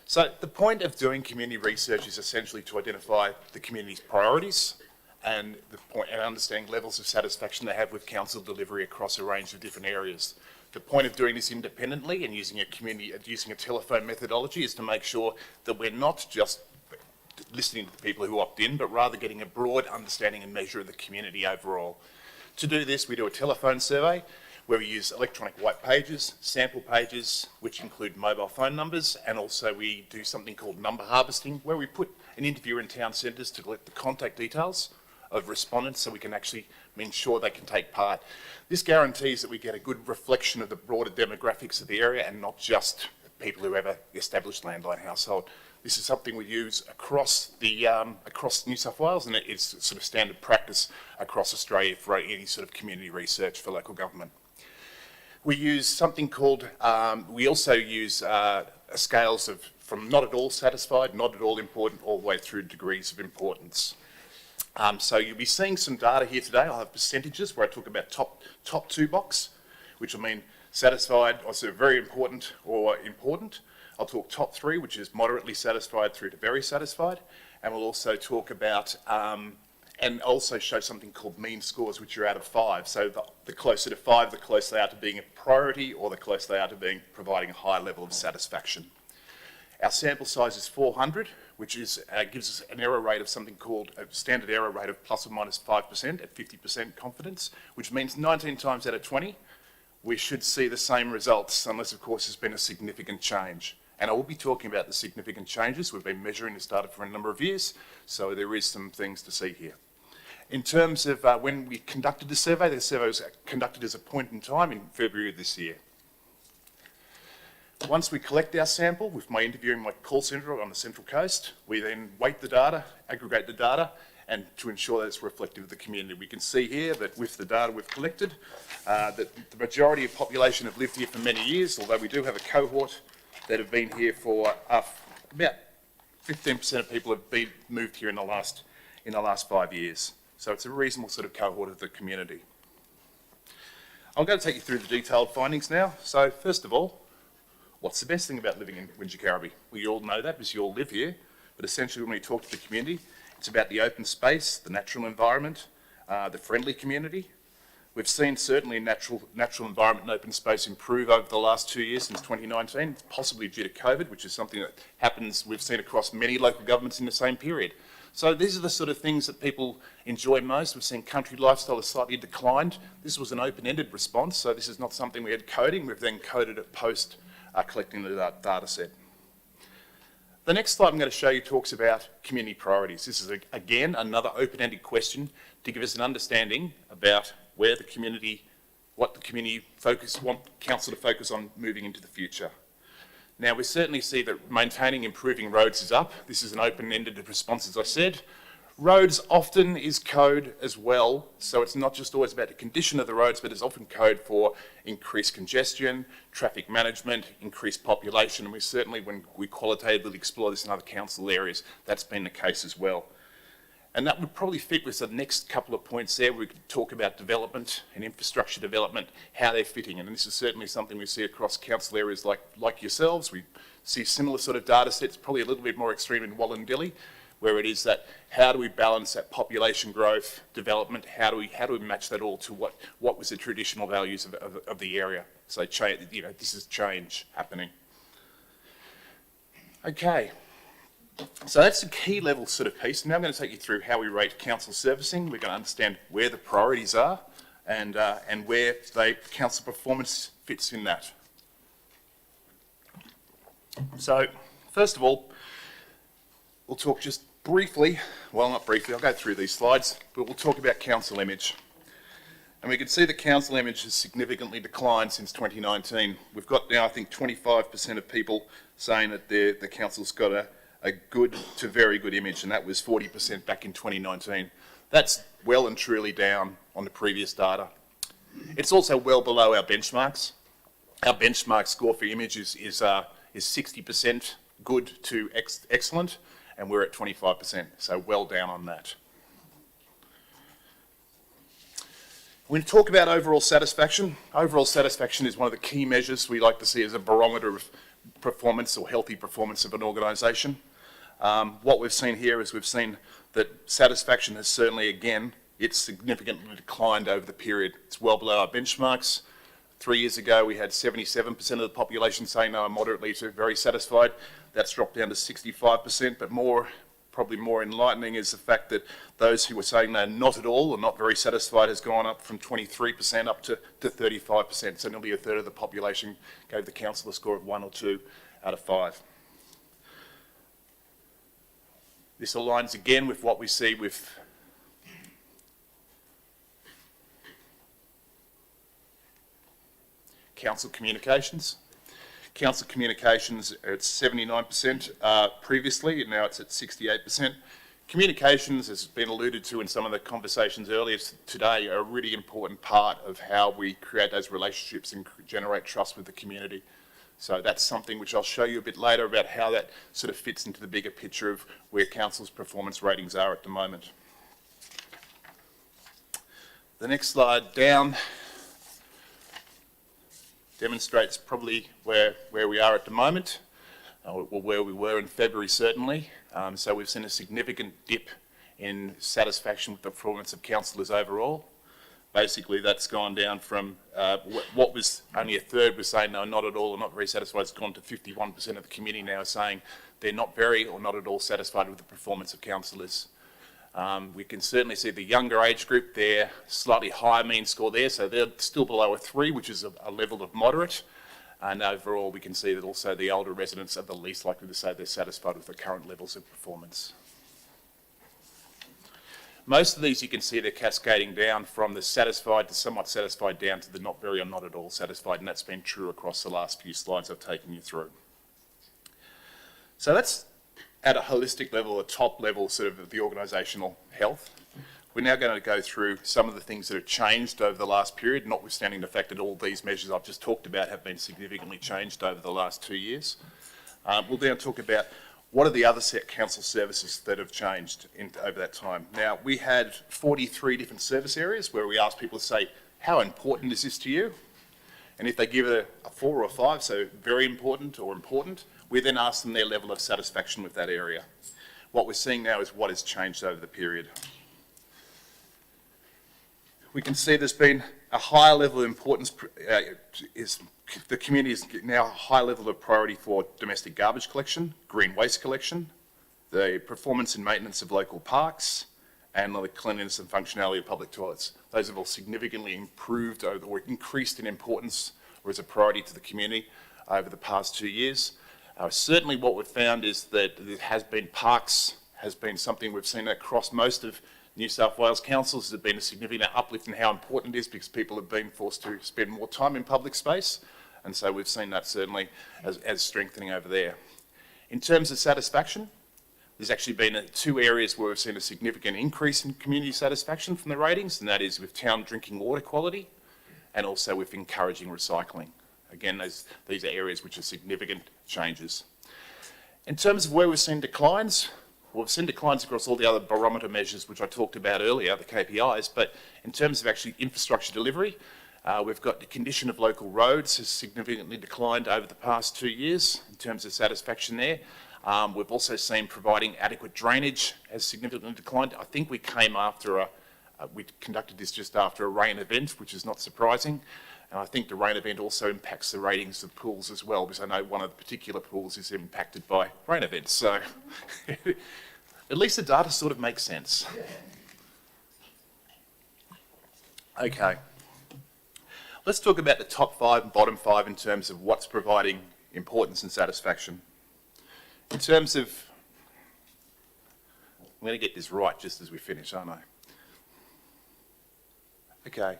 S7: So the point of doing community research is essentially to identify the community's priorities and the point and understanding levels of satisfaction they have with council delivery across a range of different areas. The point of doing this independently and using a telephone methodology is to make sure that we're not just listening to the people who opt in, but rather getting a broad understanding and measure of the community overall. To do this, we do a telephone survey where we use electronic white pages, sample pages, which include mobile phone numbers, and also we do something called number harvesting, where we put an interviewer in town centres to collect the contact details of respondents so we can actually ensure they can take part. This guarantees that we get a good reflection of the broader demographics of the area and not just people who have an established landline household. This is something we use across New South Wales, and it's sort of standard practice across Australia for any sort of community research for local government. We use something called, we also use scales of from not at all satisfied, not at all important, all the way through degrees of importance. So you'll be seeing some data here today. I'll have percentages where I talk about top two box, which will mean satisfied, or sort of very important or important. I'll talk top three, which is moderately satisfied through to very satisfied. And we'll also talk about, and also show something called mean scores, which are out of 5. So the closer to 5, the closer they are to being a priority, or the closer they are to providing a high level of satisfaction. Our sample size is 400, which is, gives us an error rate of something called a standard error rate of plus or minus 5% at 50% confidence, which means 19 times out of 20, we should see the same results, unless of course there's been a significant change. And I will be talking about the significant changes. We've been measuring this data for a number of years, so there is some things to see here. In terms of when we conducted the survey was conducted as a point in time in February of this year. Once we collect our sample, with my interviewing my call centre on the Central Coast, we then weight the data, aggregate the data, and to ensure that it's reflective of the community. We can see here that with the data we've collected, that the majority of population have lived here for many years, although we do have a cohort that have been here for about 15% of people have been moved here in the last 5 years. So it's a reasonable sort of cohort of the community. I'm going to take you through the detailed findings now. So first of all, what's the best thing about living in Wingecarribee? Well, you all know that because you all live here, but essentially when we talk to the community, it's about the open space, the natural environment, the friendly community. We've seen certainly natural environment and open space improve over the last 2 years since 2019, possibly due to COVID, which is something that happens, we've seen across many local governments in the same period. So these are the sort of things that people enjoy most. We've seen country lifestyle has slightly declined. This was an open-ended response, so this is not something we had coding. We've then coded it post collecting the data set. The next slide I'm going to show you talks about community priorities. This is, again, another open-ended question to give us an understanding about where the community, what the community want council to focus on moving into the future. Now, we certainly see that maintaining, improving roads is up. This is an open-ended response, as I said. Roads often is code as well, so it's not just always about the condition of the roads, but it's often code for increased congestion, traffic management, increased population, and we certainly, when we qualitatively explore this in other council areas, that's been the case as well. And that would probably fit with the next couple of points there. We could talk about development and infrastructure development, how they're fitting in. And this is certainly something we see across council areas like yourselves. We see similar sort of data sets, probably a little bit more extreme in Wallandilly, where it is that how do we balance that population growth, development, how do we match that all to what was the traditional values of the area. So this is change happening. Okay. So that's the key level sort of piece. Now I'm going to take you through how we rate council servicing. We're going to understand where the priorities are and where council performance fits in that. So first of all, we'll talk just briefly, well not briefly, I'll go through these slides, but we'll talk about council image. And we can see the council image has significantly declined since 2019. We've got now, I think, 25% of people saying that the council's got a good to very good image, and that was 40% back in 2019. That's well and truly down on the previous data. It's also well below our benchmarks. Our benchmark score for image is 60% good to excellent, and we're at 25%, so well down on that. When we talk about overall satisfaction is one of the key measures we like to see as a barometer of performance or healthy performance of an organisation. What we've seen here is we've seen that satisfaction has certainly, again, it's significantly declined over the period. It's well below our benchmarks. 3 years ago, we had 77% of the population saying they were moderately to very satisfied. That's dropped down to 65%, but probably more enlightening is the fact that those who were saying they're not at all or not very satisfied has gone up from 23% up to 35%. So nearly a third of the population gave the council a score of 1 or 2 out of 5. This aligns again with what we see with council communications. Council communications are at 79% previously, and now it's at 68%. Communications, as has been alluded to in some of the conversations earlier today, are a really important part of how we create those relationships and generate trust with the community. So that's something which I'll show you a bit later about how that sort of fits into the bigger picture of where council's performance ratings are at the moment. The next slide down demonstrates probably where we are at the moment, or where we were in February certainly. So we've seen a significant dip in satisfaction with the performance of councillors overall. Basically that's gone down from what was only a third was saying no, not at all or not very satisfied. It's gone to 51% of the community now saying they're not very or not at all satisfied with the performance of councillors. We can certainly see the younger age group, they're slightly higher mean score there, so they're still below a 3, which is a level of moderate. And overall, we can see that also the older residents are the least likely to say they're satisfied with the current levels of performance. Most of these you can see they're cascading down from the satisfied to somewhat satisfied down to the not very or not at all satisfied, and that's been true across the last few slides I've taken you through. So that's at a holistic level, a top level sort of the organisational health. We're now going to go through some of the things that have changed over the last period, notwithstanding the fact that all these measures I've just talked about have been significantly changed over the last 2 years. We'll then talk about what are the other council services that have changed over that time. Now, we had 43 different service areas where we asked people to say, how important is this to you? And if they give it a 4 or a 5, so very important or important, we then ask them their level of satisfaction with that area. What we're seeing now is what has changed over the period. We can see there's been a higher level of importance, the community is now a high level of priority for domestic garbage collection, green waste collection, the performance and maintenance of local parks, and the cleanliness and functionality of public toilets. Those have all significantly improved or increased in importance or as a priority to the community over the past 2 years. Certainly what we've found is that parks has been something we've seen across most of New South Wales councils. There's been a significant uplift in how important it is because people have been forced to spend more time in public space. And so we've seen that certainly as strengthening over there. In terms of satisfaction, there's actually been 2 areas where we've seen a significant increase in community satisfaction from the ratings, and that is with town drinking water quality and also with encouraging recycling. Again, these are areas which are significant changes. In terms of where we've seen declines, we've seen declines across all the other barometer measures which I talked about earlier, the KPIs, but in terms of actually infrastructure delivery, we've got the condition of local roads has significantly declined over the past 2 years in terms of satisfaction there. We've also seen providing adequate drainage has significantly declined. I think we came after we conducted this just after a rain event, which is not surprising. And I think the rain event also impacts the ratings of pools as well, because I know one of the particular pools is impacted by rain events. So at least the data sort of makes sense. Okay. Let's talk about the top 5 and bottom 5 in terms of what's providing importance and satisfaction. In terms of, I'm going to get this right just as we finish, aren't I? Okay.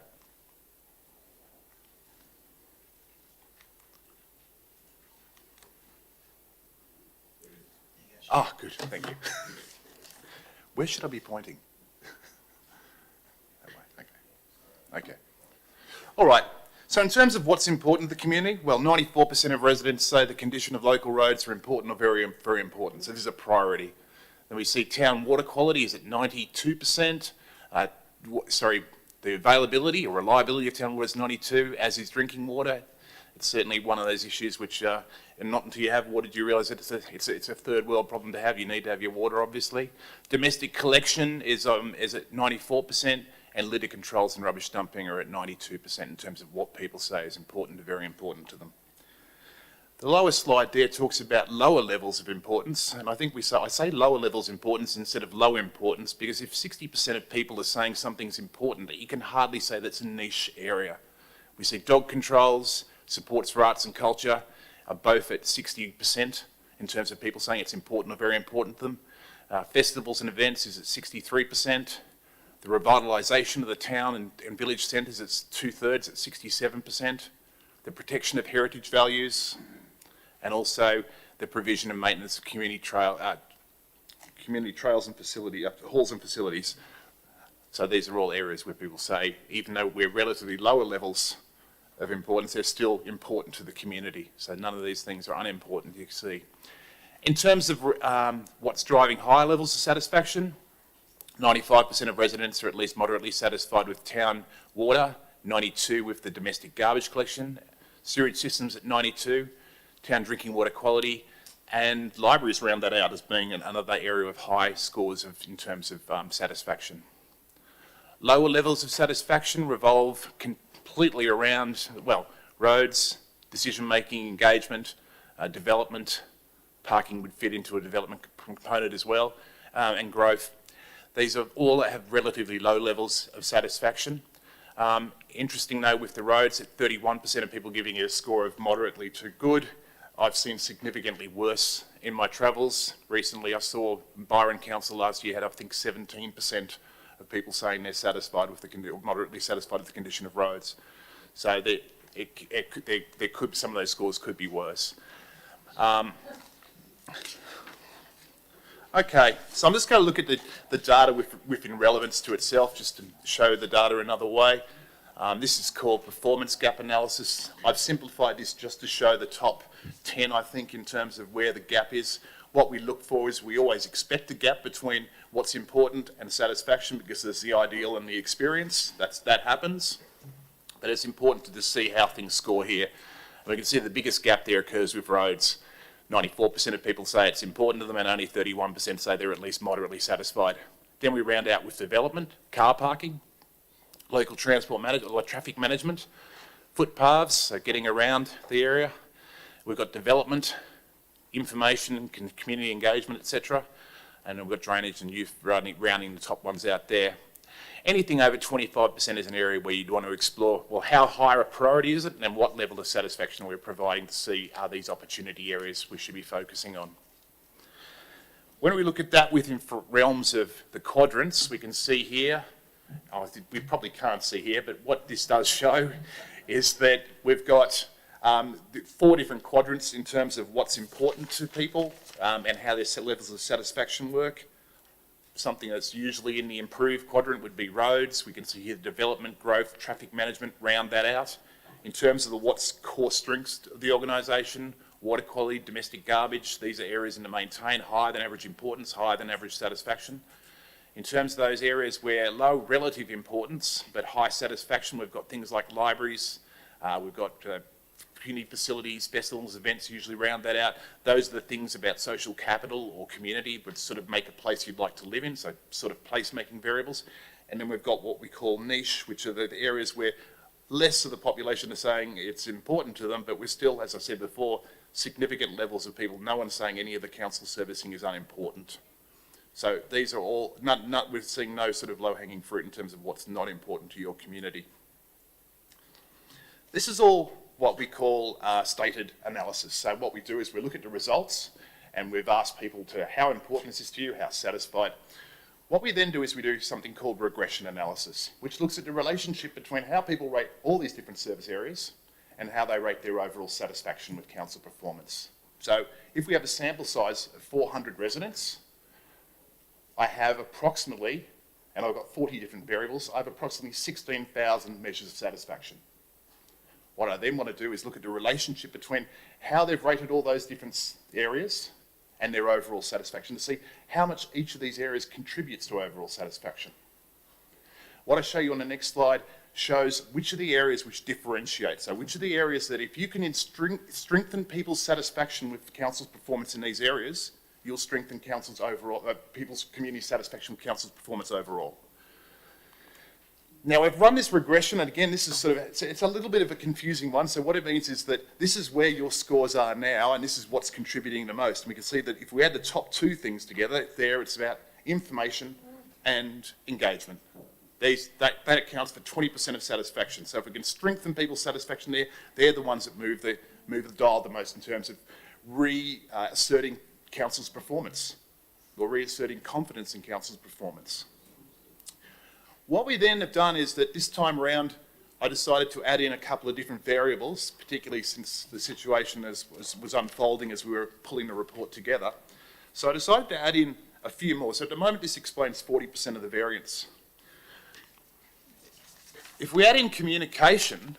S7: Ah, good, thank you. Where should I be pointing? That way, okay. Okay. All right, so in terms of what's important to the community, well, 94% of residents say the condition of local roads are important or very, very important, so this is a priority. Then we see town water quality is at 92%. The availability or reliability of town water is 92%, as is drinking water. It's certainly one of those issues which, and not until you have water do you realise that it's a third world problem to have. You need to have your water, obviously. Domestic collection is at 94%, and litter controls and rubbish dumping are at 92% in terms of what people say is important to very important to them. The lower slide there talks about lower levels of importance, and I think I say lower levels of importance instead of low importance, because if 60% of people are saying something's important, you can hardly say that's a niche area. We see dog controls, supports for arts and culture are both at 60% in terms of people saying it's important or very important to them. Festivals and events is at 63%. The revitalisation of the town and village centres is 2/3 at 67%. The protection of heritage values, and also the provision and maintenance of community trails and halls and facilities. So these are all areas where people say, even though we're relatively lower levels of importance, they're still important to the community. So none of these things are unimportant, you can see. In terms of what's driving higher levels of satisfaction, 95% of residents are at least moderately satisfied with town water, 92% with the domestic garbage collection, sewage systems at 92%, town drinking water quality, and libraries round that out as being another area of high scores in terms of satisfaction. Lower levels of satisfaction revolve completely around, well, roads, decision-making, engagement, development, parking would fit into a development component as well, and growth. These are all that have relatively low levels of satisfaction. Interesting though, with the roads, at 31% of people giving it a score of moderately to good. I've seen significantly worse in my travels. Recently I saw Byron Council last year had, I think, 17% of people saying they're satisfied with moderately satisfied with the condition of roads. So there could, some of those scores could be worse. Okay, so I'm just going to look at the data within relevance to itself, just to show the data another way. This is called performance gap analysis. I've simplified this just to show the top 10, I think, in terms of where the gap is. What we look for is we always expect a gap between what's important and satisfaction, because there's the ideal and the experience. That happens. But it's important to just see how things score here. And we can see the biggest gap there occurs with roads. 94% of people say it's important to them, and only 31% say they're at least moderately satisfied. Then we round out with development, car parking, local transport management, or traffic management, footpaths, so getting around the area. We've got development, information, community engagement, etc. And we've got drainage and youth rounding the top ones out there. Anything over 25% is an area where you'd want to explore, well, how high a priority is it, and what level of satisfaction we're providing to see are these opportunity areas we should be focusing on. When we look at that within realms of the quadrants, we can see here, we probably can't see here, but what this does show is that we've got 4 different quadrants in terms of what's important to people and how their levels of satisfaction work. Something that's usually in the improved quadrant would be roads. We can see here the development, growth, traffic management, round that out. In terms of what's core strengths of the organisation, water quality, domestic garbage, these are areas in the maintain, higher than average importance, higher than average satisfaction. In terms of those areas where low relative importance but high satisfaction, we've got things like libraries, we've got community facilities, festivals, events usually round that out. Those are the things about social capital or community would sort of make a place you'd like to live in, so sort of place-making variables. And then we've got what we call niche, which are the areas where less of the population are saying it's important to them, but we're still, as I said before, significant levels of people. No one's saying any of the council servicing is unimportant. So these are all, we're seeing no sort of low-hanging fruit in terms of what's not important to your community. This is all what we call stated analysis. So what we do is we look at the results and we've asked people to how important is this to you, how satisfied. What we then do is we do something called regression analysis, which looks at the relationship between how people rate all these different service areas and how they rate their overall satisfaction with council performance. So if we have a sample size of 400 residents, I have approximately, and I've got 40 different variables, I have approximately 16,000 measures of satisfaction. What I then want to do is look at the relationship between how they've rated all those different areas and their overall satisfaction to see how much each of these areas contributes to overall satisfaction. What I show you on the next slide shows which of the areas which differentiate. So which of the areas that if you can strengthen people's satisfaction with council's performance in these areas, you'll strengthen council's overall, people's community satisfaction with council's performance overall. Now, I've run this regression, and again, this is sort of, it's a little bit of a confusing one. So what it means is that this is where your scores are now, and this is what's contributing the most. And we can see that if we add the top two things together, there it's about information and engagement. That accounts for 20% of satisfaction. So if we can strengthen people's satisfaction there, they're the ones that move the dial the most in terms of reasserting council's performance, or reasserting confidence in council's performance. What we then have done is that this time around, I decided to add in a couple of different variables, particularly since the situation was unfolding as we were pulling the report together. So I decided to add in a few more. So at the moment, this explains 40% of the variance. If we add in communication,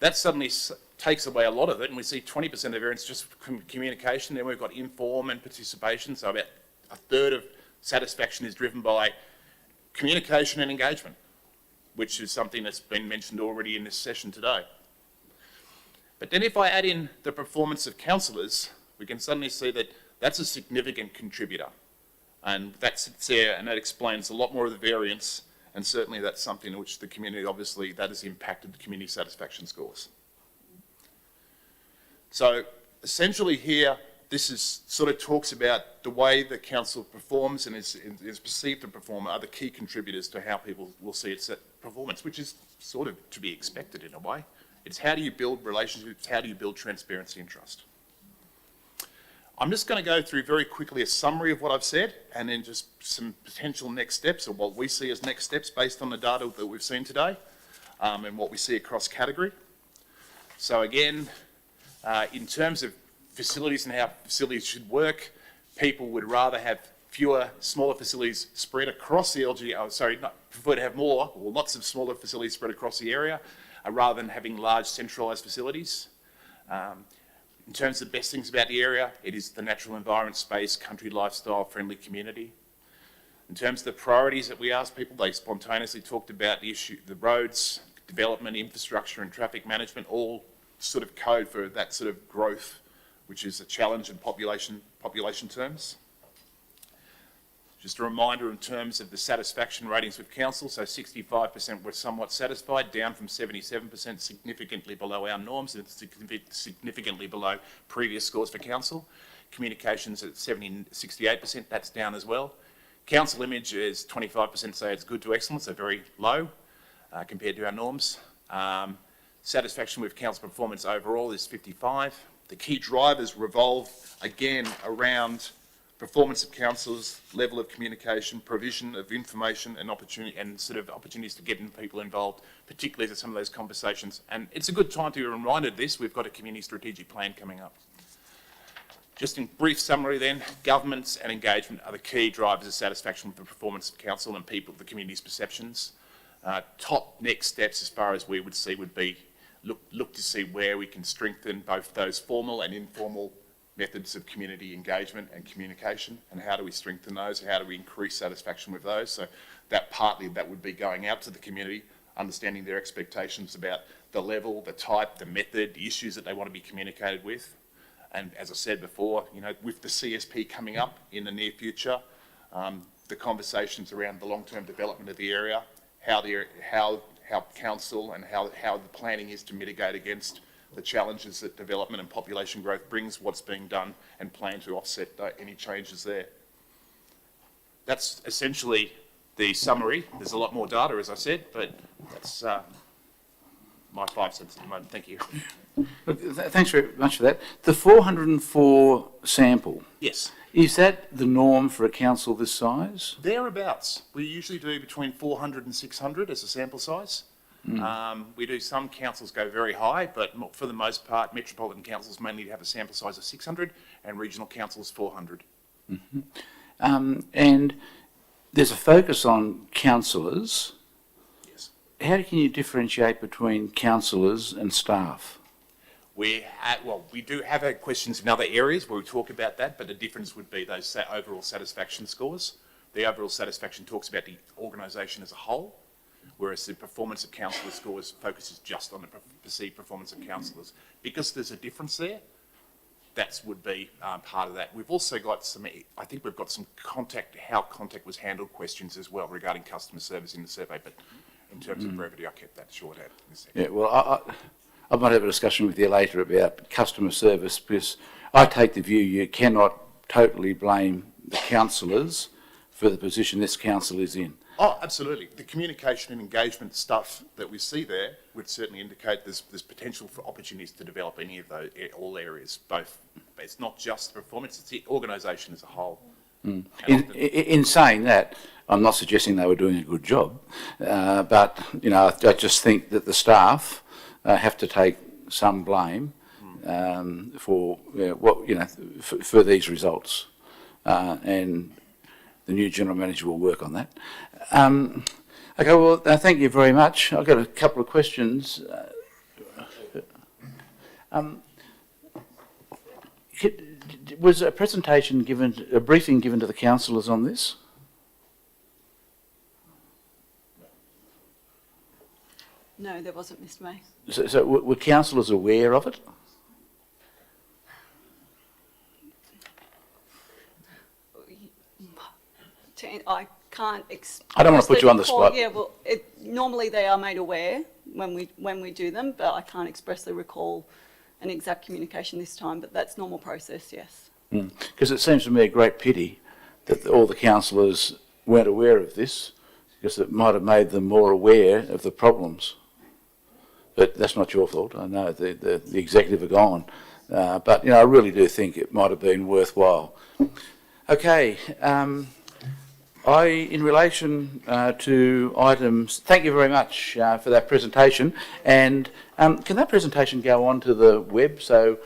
S7: that suddenly takes away a lot of it, and we see 20% of the variance just from communication. Then we've got inform and participation, so about a third of satisfaction is driven by communication and engagement, which is something that's been mentioned already in this session today. But then if I add in the performance of councillors, we can suddenly see that that's a significant contributor. And that sits there and that explains a lot more of the variance, and certainly that's something which the community, obviously, that has impacted the community satisfaction scores. So essentially here, this is sort of talks about the way the council performs and is perceived to perform are the key contributors to how people will see its performance, which is sort of to be expected in a way. It's how do you build relationships, how do you build transparency and trust. I'm just going to go through very quickly a summary of what I've said and then just some potential next steps, or what we see as next steps based on the data that we've seen today and what we see across category. So again, in terms of facilities and how facilities should work, people would rather have fewer, smaller facilities spread across the prefer to have more or lots of smaller facilities spread across the area rather than having large centralised facilities. In terms of the best things about the area, it is the natural environment, space, country lifestyle, friendly community. In terms of the priorities that we asked people, they spontaneously talked about the issue, the roads, development, infrastructure and traffic management, all sort of code for that sort of growth, which is a challenge in population terms. Just a reminder in terms of the satisfaction ratings with council, so 65% were somewhat satisfied, down from 77%, significantly below our norms and significantly below previous scores for council. Communications at 68%, that's down as well. Council image is 25% say it's good to excellent, so very low compared to our norms. Satisfaction with council performance overall is 55. The key drivers revolve again around performance of councils, level of communication, provision of information and opportunity, and sort of opportunities to get people involved, particularly to some of those conversations. And it's a good time to be reminded of this. We've got a community strategic plan coming up. Just in brief summary then, governance and engagement are the key drivers of satisfaction with the performance of council and people, the community's perceptions. Top next steps as far as we would see would be look to see where we can strengthen both those formal and informal methods of community engagement and communication, and how do we strengthen those, how do we increase satisfaction with those. So that partly that would be going out to the community, understanding their expectations about the level, the type, the method, the issues that they want to be communicated with. And as I said before, you know, with the CSP coming up in the near future, the conversations around the long-term development of the area, how council and how the planning is to mitigate against the challenges that development and population growth brings, what's being done and plan to offset any changes there. That's essentially the summary. There's a lot more data, as I said, but that's my 5 cents at the moment. Thank you.
S1: Look, thanks very much for that. The 404 sample.
S7: Yes.
S1: Is that the norm for a council this size?
S7: Thereabouts. We usually do between 400 and 600 as a sample size. We do, some councils go very high, but for the most part, metropolitan councils mainly have a sample size of 600 and regional councils 400.
S1: And there's a focus on councillors.
S7: Yes.
S1: How can you differentiate between councillors and staff?
S7: We do have questions in other areas where we talk about that, but the difference would be those overall satisfaction scores. The overall satisfaction talks about the organisation as a whole, whereas the performance of councillor scores focuses just on the perceived performance of councillors. Because there's a difference there, that would be part of that. We've also got some, I think we've got some how contact was handled questions as well regarding customer service in the survey, but in terms of brevity, I kept that short out in a second.
S1: Yeah, well, I might have a discussion with you later about customer service, because I take the view you cannot totally blame the councillors for the position this council is in.
S7: Oh, absolutely. The communication and engagement stuff that we see there would certainly indicate there's potential for opportunities to develop any of those, all areas, both. It's not just the performance, it's the organisation as a whole.
S1: In saying that, I'm not suggesting they were doing a good job, but, you know, I just think that the staff have to take some blame for for these results, and the new general manager will work on that. Okay, well, thank you very much. I've got a couple of questions. Was a presentation given, a briefing given to the councillors on this?
S8: No, there wasn't, Mr. May.
S1: So were councillors aware of it?
S8: I can't.
S1: I don't want to put you on the spot.
S8: Yeah, well, normally they are made aware when we do them, but I can't expressly recall an exact communication this time. But that's normal process, yes.
S1: Because it seems to me a great pity that all the councillors weren't aware of this, because it might have made them more aware of the problems. But that's not your fault. I know the executive are gone, but you know I really do think it might have been worthwhile. Okay. In relation to items, thank you very much for that presentation. And can that presentation go on to the web so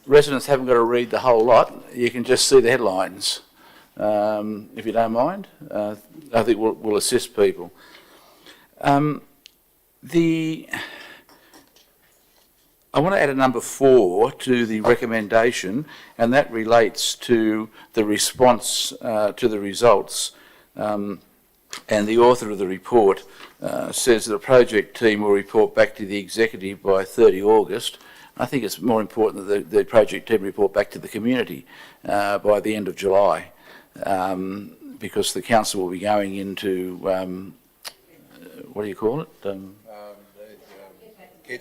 S1: residents haven't got to read the whole lot? You can just see the headlines, if you don't mind. I think we'll assist people. I want to add a number 4 to the recommendation, and that relates to the response to the results. And the author of the report says that a project team will report back to the executive by 30 August. I think it's more important that the project team report back to the community by the end of July, because the council will be going into, what do you call it?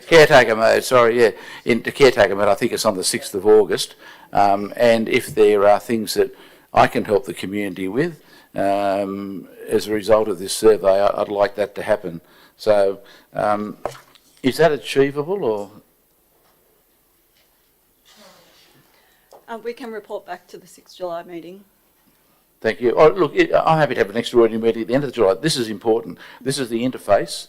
S1: Caretaker mode, sorry, yeah, into caretaker mode. I think it's on the 6th of August. And if there are things that I can help the community with, as a result of this survey, I'd like that to happen. So, is that achievable, or?
S8: We can report back to the 6th July meeting.
S1: Thank you. Oh, look, I'm happy to have an extraordinary meeting at the end of July. This is important. This is the interface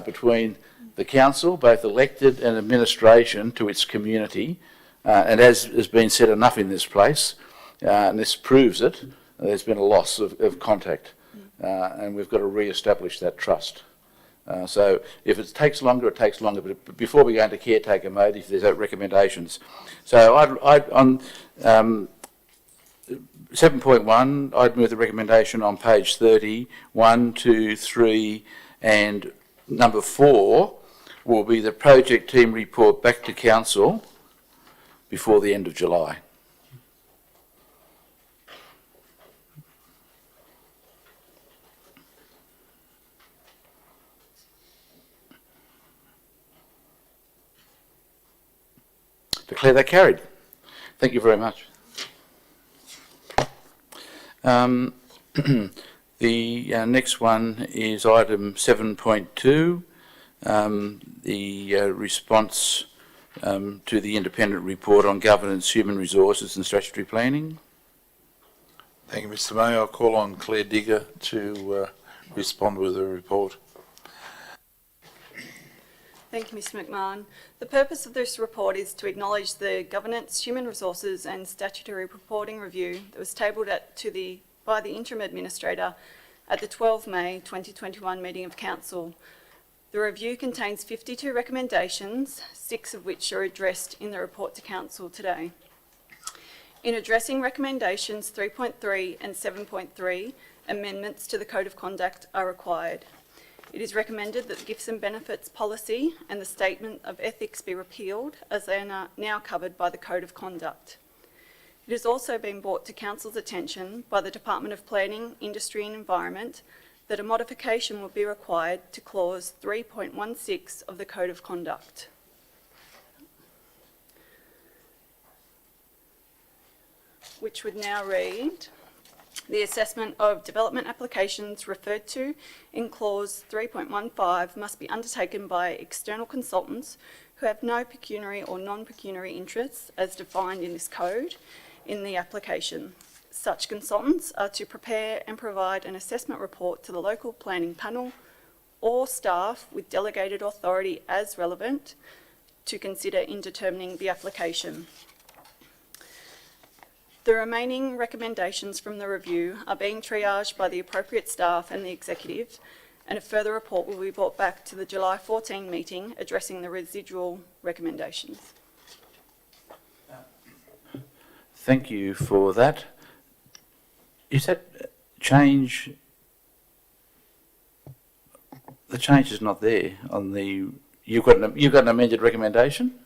S1: between the council, both elected and administration, to its community. And as has been said enough in this place, and this proves it, there's been a loss of contact, and we've got to re-establish that trust. So if it takes longer, it takes longer. But before we go into caretaker mode, if there's recommendations. So on 7.1, I'd move the recommendation on page 30, 1, 2, 3, and number 4 will be the project team report back to council before the end of July. Declare that carried. Thank you very much. The next one is item 7.2, the response to the independent report on governance, human resources and statutory planning.
S2: Thank you, Mr. Mayor. I'll call on Claire Digger to respond with a report.
S8: Thank you, Mr McMahon. The purpose of this report is to acknowledge the Governance, Human Resources and Statutory Reporting Review that was tabled by the Interim Administrator at the 12 May 2021 meeting of Council. The review contains 52 recommendations, 6 of which are addressed in the report to Council today. In addressing recommendations 3.3 and 7.3, amendments to the Code of Conduct are required. It is recommended that the Gifts and Benefits Policy and the Statement of Ethics be repealed, as they are now covered by the Code of Conduct. It has also been brought to Council's attention by the Department of Planning, Industry and Environment that a modification will be required to Clause 3.16 of the Code of Conduct. Which would now read: the assessment of development applications referred to in Clause 3.15 must be undertaken by external consultants who have no pecuniary or non-pecuniary interests as defined in this code in the application. Such consultants are to prepare and provide an assessment report to the local planning panel or staff with delegated authority as relevant to consider in determining the application. The remaining recommendations from the review are being triaged by the appropriate staff and the executive, and a further report will be brought back to the July 14 meeting addressing the residual recommendations.
S1: Thank you for that. Is that change? The change is not there on the. You've got an amended recommendation.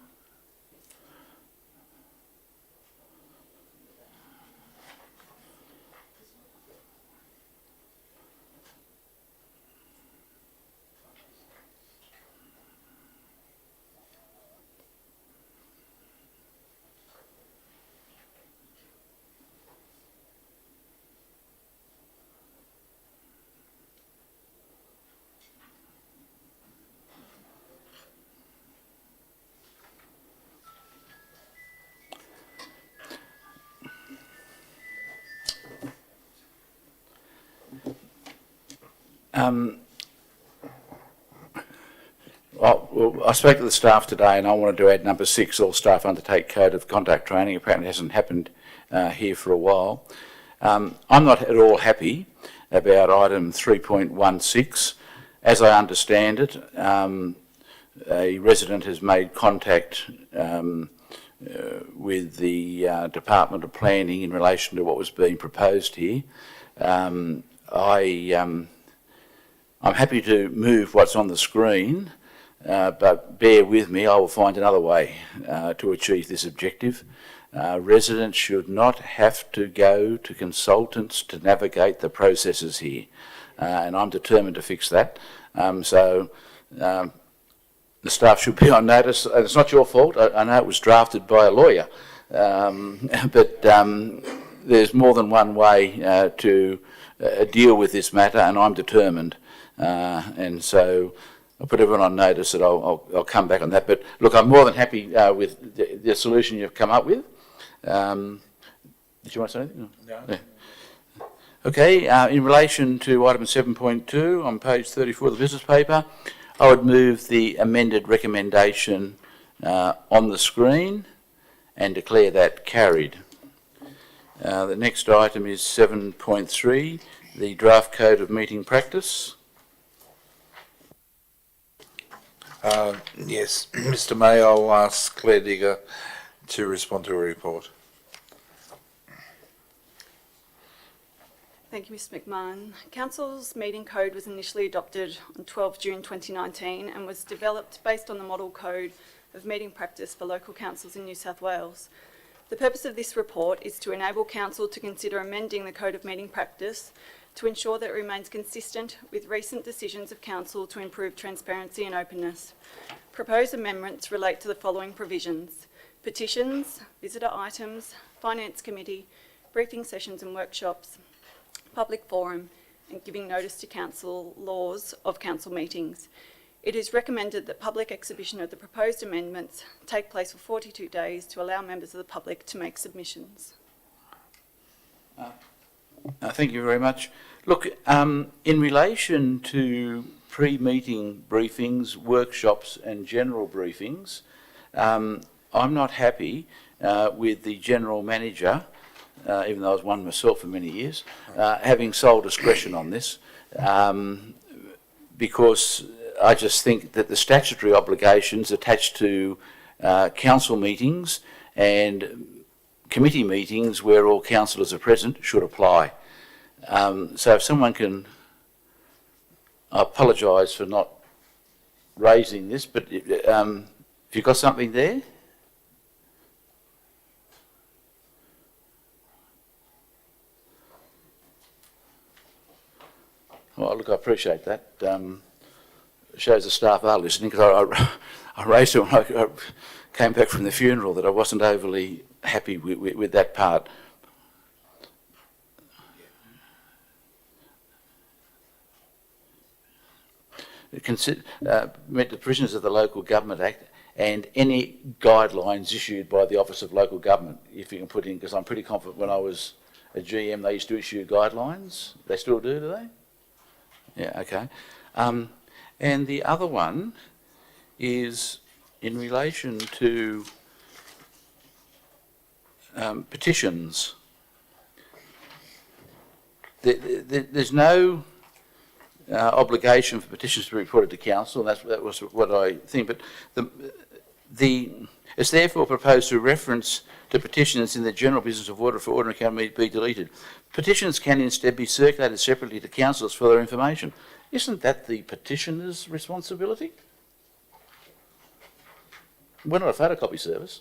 S1: Well, I spoke to the staff today and I wanted to add number 6, all staff undertake code of conduct training. Apparently it hasn't happened here for a while. I'm not at all happy about item 3.16. As I understand it, a resident has made contact with the Department of Planning in relation to what was being proposed here. I'm happy to move what's on the screen, but bear with me, I will find another way to achieve this objective. Residents should not have to go to consultants to navigate the processes here, and I'm determined to fix that. The staff should be on notice. It's not your fault. I know it was drafted by a lawyer, but there's more than one way to deal with this matter, and I'm determined. And so I'll put everyone on notice that I'll come back on that. But look, I'm more than happy with the solution you've come up with. Did you want to say anything?
S2: No.
S1: Yeah. Okay, in relation to item 7.2 on page 34 of the business paper, I would move the amended recommendation on the screen and declare that carried. The next item is 7.3, the draft code of meeting practice.
S2: Yes, Mr. Mayor, I'll ask Claire Digger to respond to a report.
S8: Thank you, Mr McMahon. Council's meeting code was initially adopted on 12 June 2019 and was developed based on the model code of meeting practice for local councils in New South Wales. The purpose of this report is to enable Council to consider amending the Code of Meeting Practice to ensure that it remains consistent with recent decisions of Council to improve transparency and openness. Proposed amendments relate to the following provisions: petitions, visitor items, Finance Committee, briefing sessions and workshops, public forum, and giving notice to Council laws of Council meetings. It is recommended that public exhibition of the proposed amendments take place for 42 days to allow members of the public to make submissions.
S1: Thank you very much. Look, in relation to pre-meeting briefings, workshops and general briefings. I'm not happy with the general manager, even though I was one myself for many years, having sole discretion on this, because I just think that the statutory obligations attached to council meetings and committee meetings where all councillors are present should apply. So if someone can, I apologise for not raising this, but have you got something there? Well, look, I appreciate that. Shows the staff are listening, because I raised it when I came back from the funeral that I wasn't overly happy with that part. Met the provisions of the Local Government Act and any guidelines issued by the Office of Local Government, if you can put in, because I'm pretty confident when I was a GM they used to issue guidelines. They still do they? Yeah, okay. And the other one is in relation to petitions. There's no obligation for petitions to be reported to council, and that was what I think, but it's therefore proposed to reference to petitions in the general business of order for ordinary council meeting be deleted. Petitions can instead be circulated separately to councillors for their information. Isn't that the petitioner's responsibility? We're not a photocopy service.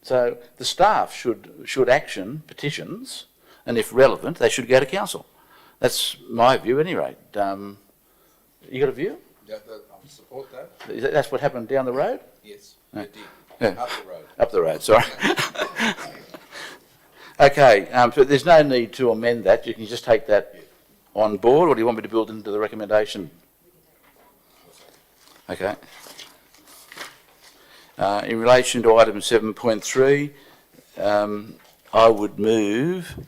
S1: So the staff should action petitions, and if relevant, they should go to council. That's my view, at any rate. You got a view?
S2: Yeah, I support that.
S1: That's what happened down the road?
S2: Yes,
S1: Yeah.
S2: it did.
S1: Yeah.
S2: Up the road.
S1: Up the road, sorry. Okay, but there's no need to amend that. You can just take that on board, or do you want me to build into the recommendation? Okay. In relation to item 7.3, I would move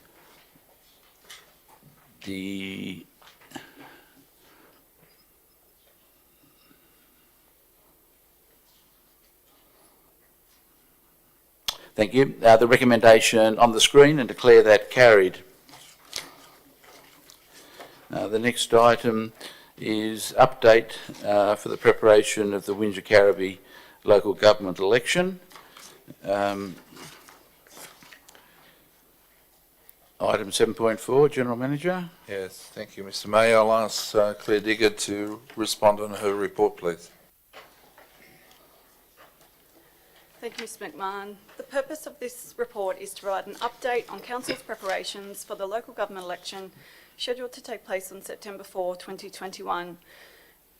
S1: the Thank you. The recommendation on the screen and declare that carried. The next item is update for the preparation of the Windsor-Carriby local government election. Item 7.4, General Manager.
S2: Yes, thank you, Mr. Mayor. I'll ask Claire Digger to respond on her report, please.
S8: Thank you, Mr. McMahon. The purpose of this report is to provide an update on Council's preparations for the local government election scheduled to take place on September 4, 2021.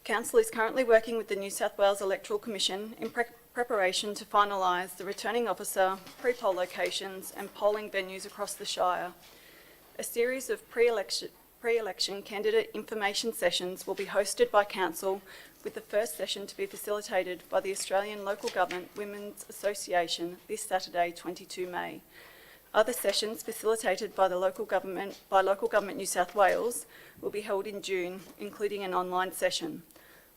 S8: Council is currently working with the New South Wales Electoral Commission in preparation to finalise the returning officer, pre-poll locations and polling venues across the Shire. A series of pre-election candidate information sessions will be hosted by Council, with the first session to be facilitated by the Australian Local Government Women's Association this Saturday, 22 May. Other sessions facilitated by Local Government New South Wales will be held in June, including an online session.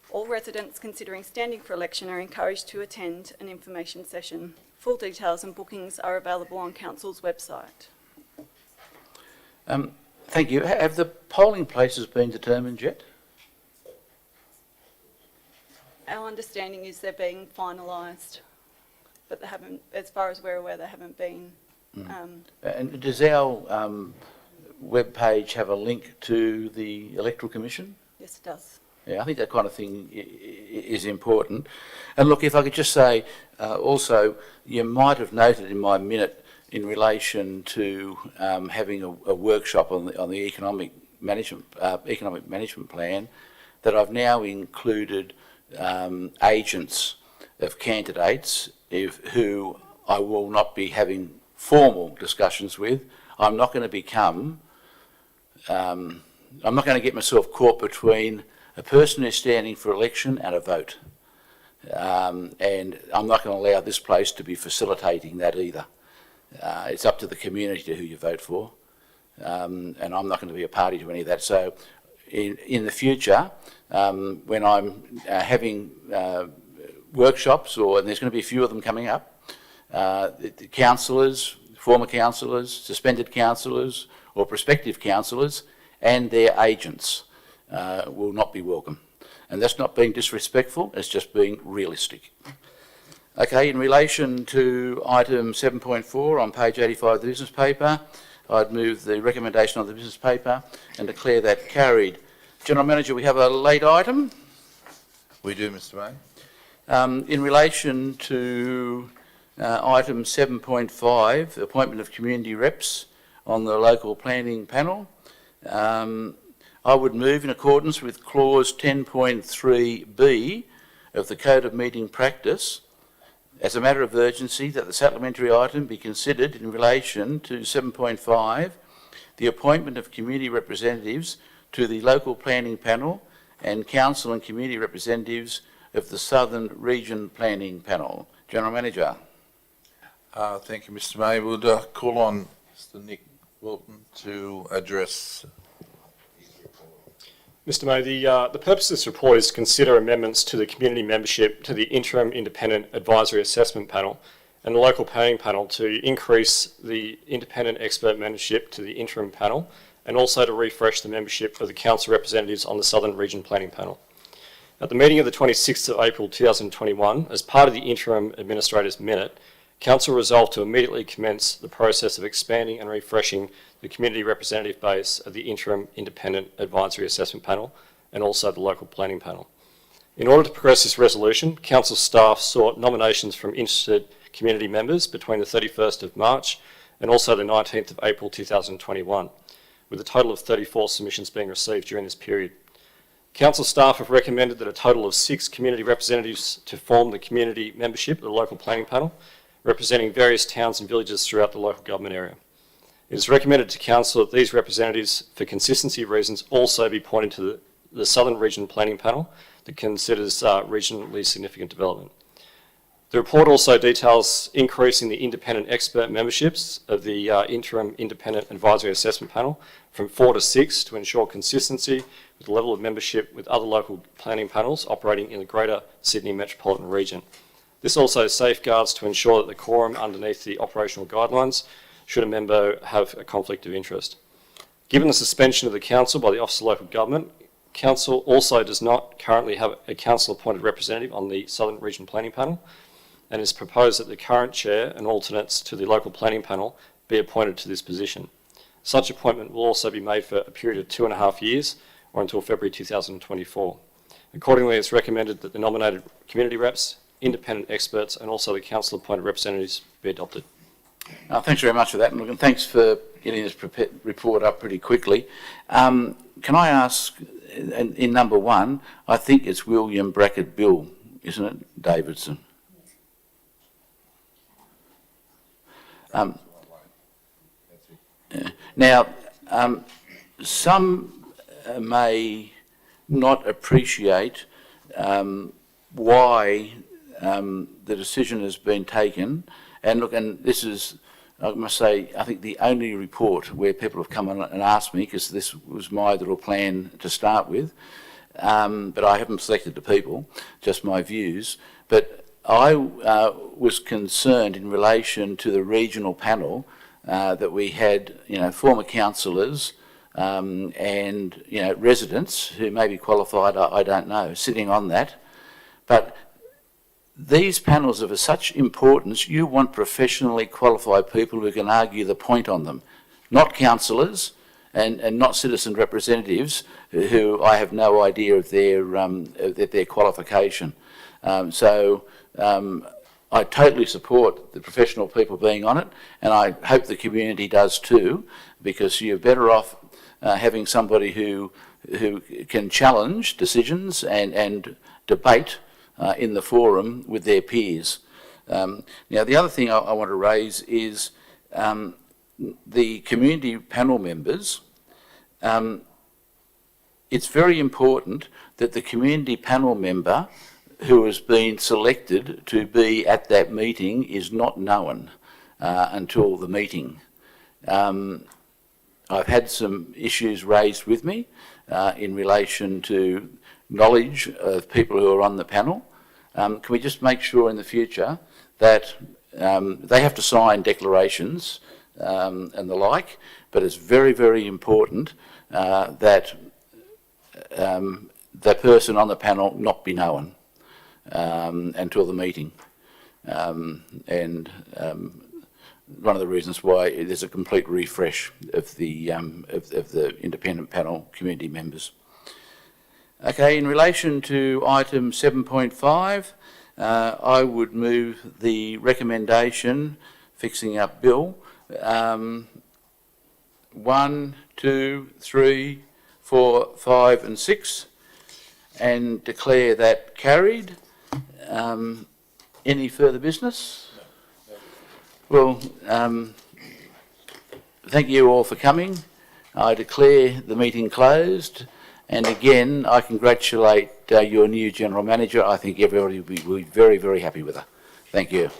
S8: All residents considering standing for election are encouraged to attend an information session. Full details and bookings are available on Council's website.
S1: Thank you. Have the polling places been determined yet?
S8: Our understanding is they're being finalised, but they haven't, as far as we're aware, they haven't been.
S1: And does our web page have a link to the Electoral Commission?
S8: Yes, it does.
S1: Yeah, I think that kind of thing is important. And look, if I could just say, also, you might have noted in my minute in relation to having a workshop on the economic management plan, that I've now included agents of candidates who I will not be having formal discussions with. I'm not going to become, I'm not going to get myself caught between a person who's standing for election and a vote. And I'm not going to allow this place to be facilitating that either. It's up to the community to who you vote for. And I'm not going to be a party to any of that. So in the future, when I'm having workshops, and there's going to be a few of them coming up, the councillors, former councillors, suspended councillors or prospective councillors and their agents will not be welcome. And that's not being disrespectful, it's just being realistic. Okay, in relation to item 7.4 on page 85 of the business paper, I'd move the recommendation of the business paper and declare that carried. General Manager, we have a late item.
S2: We do, Mr May.
S1: In relation to item 7.5, appointment of community reps on the local planning panel, I would move in accordance with clause 10.3b of the Code of Meeting Practice as a matter of urgency that the supplementary item be considered in relation to 7.5, the appointment of community representatives to the local planning panel and council and community representatives of the Southern Region Planning Panel. General Manager.
S2: Thank you, Mr May. We'll call on Mr Nick Wilton to address.
S9: Mr May, the purpose of this report is to consider amendments to the community membership to the Interim Independent Advisory Assessment Panel and the local planning panel to increase the independent expert membership to the interim panel and also to refresh the membership of the council representatives on the Southern Region Planning Panel. At the meeting of the 26th of April 2021, as part of the Interim Administrator's Minute, Council resolved to immediately commence the process of expanding and refreshing the community representative base of the Interim Independent Advisory Assessment Panel and also the local planning panel. In order to progress this resolution, Council staff sought nominations from interested community members between the 31st of March and also the 19th of April 2021, with a total of 34 submissions being received during this period. Council staff have recommended that a total of 6 community representatives to form the community membership of the local planning panel, representing various towns and villages throughout the local government area. It is recommended to Council that these representatives, for consistency reasons, also be appointed to the Southern Region Planning Panel that considers regionally significant development. The report also details increasing the independent expert memberships of the Interim Independent Advisory Assessment Panel from 4 to 6 to ensure consistency with the level of membership with other local planning panels operating in the Greater Sydney metropolitan region. This also safeguards to ensure that the quorum underneath the operational guidelines should a member have a conflict of interest. Given the suspension of the Council by the Office of Local Government, Council also does not currently have a Council-appointed representative on the Southern Region Planning Panel, and it is proposed that the current Chair and alternates to the local planning panel be appointed to this position. Such appointment will also be made for a period of 2.5 years or until February 2024. Accordingly, it's recommended that the nominated community reps, independent experts and also the council-appointed representatives be adopted.
S1: Thanks very much for that, and thanks for getting this report up pretty quickly. Can I ask, in number 1, I think it's William bracket Bill, isn't it, Davidson? Now, some may not appreciate why the decision has been taken, and look, and this is, I must say, I think the only report where people have come on and asked me, because this was my little plan to start with, but I haven't selected the people, just my views. But I was concerned in relation to the regional panel that we had, former councillors and, residents who may be qualified, I don't know, sitting on that. But these panels are of such importance, you want professionally qualified people who can argue the point on them, not councillors and not citizen representatives who I have no idea of their qualification. I totally support the professional people being on it, and I hope the community does too, because you're better off having somebody who can challenge decisions and debate in the forum with their peers. Now, the other thing I want to raise is the community panel members. It's very important that the community panel member who has been selected to be at that meeting is not known until the meeting. I've had some issues raised with me in relation to knowledge of people who are on the panel. Can we just make sure in the future that they have to sign declarations and the like, but it's very, very important that the person on the panel not be known until the meeting. One of the reasons why there's a complete refresh of the independent panel community members. Okay, in relation to item 7.5, I would move the recommendation fixing up bill 1, 2, 3, 4, 5 and 6 and declare that carried. Any further business? Well, thank you all for coming. I declare the meeting closed. And again, I congratulate your new General Manager. I think everybody will be very, very happy with her. Thank you.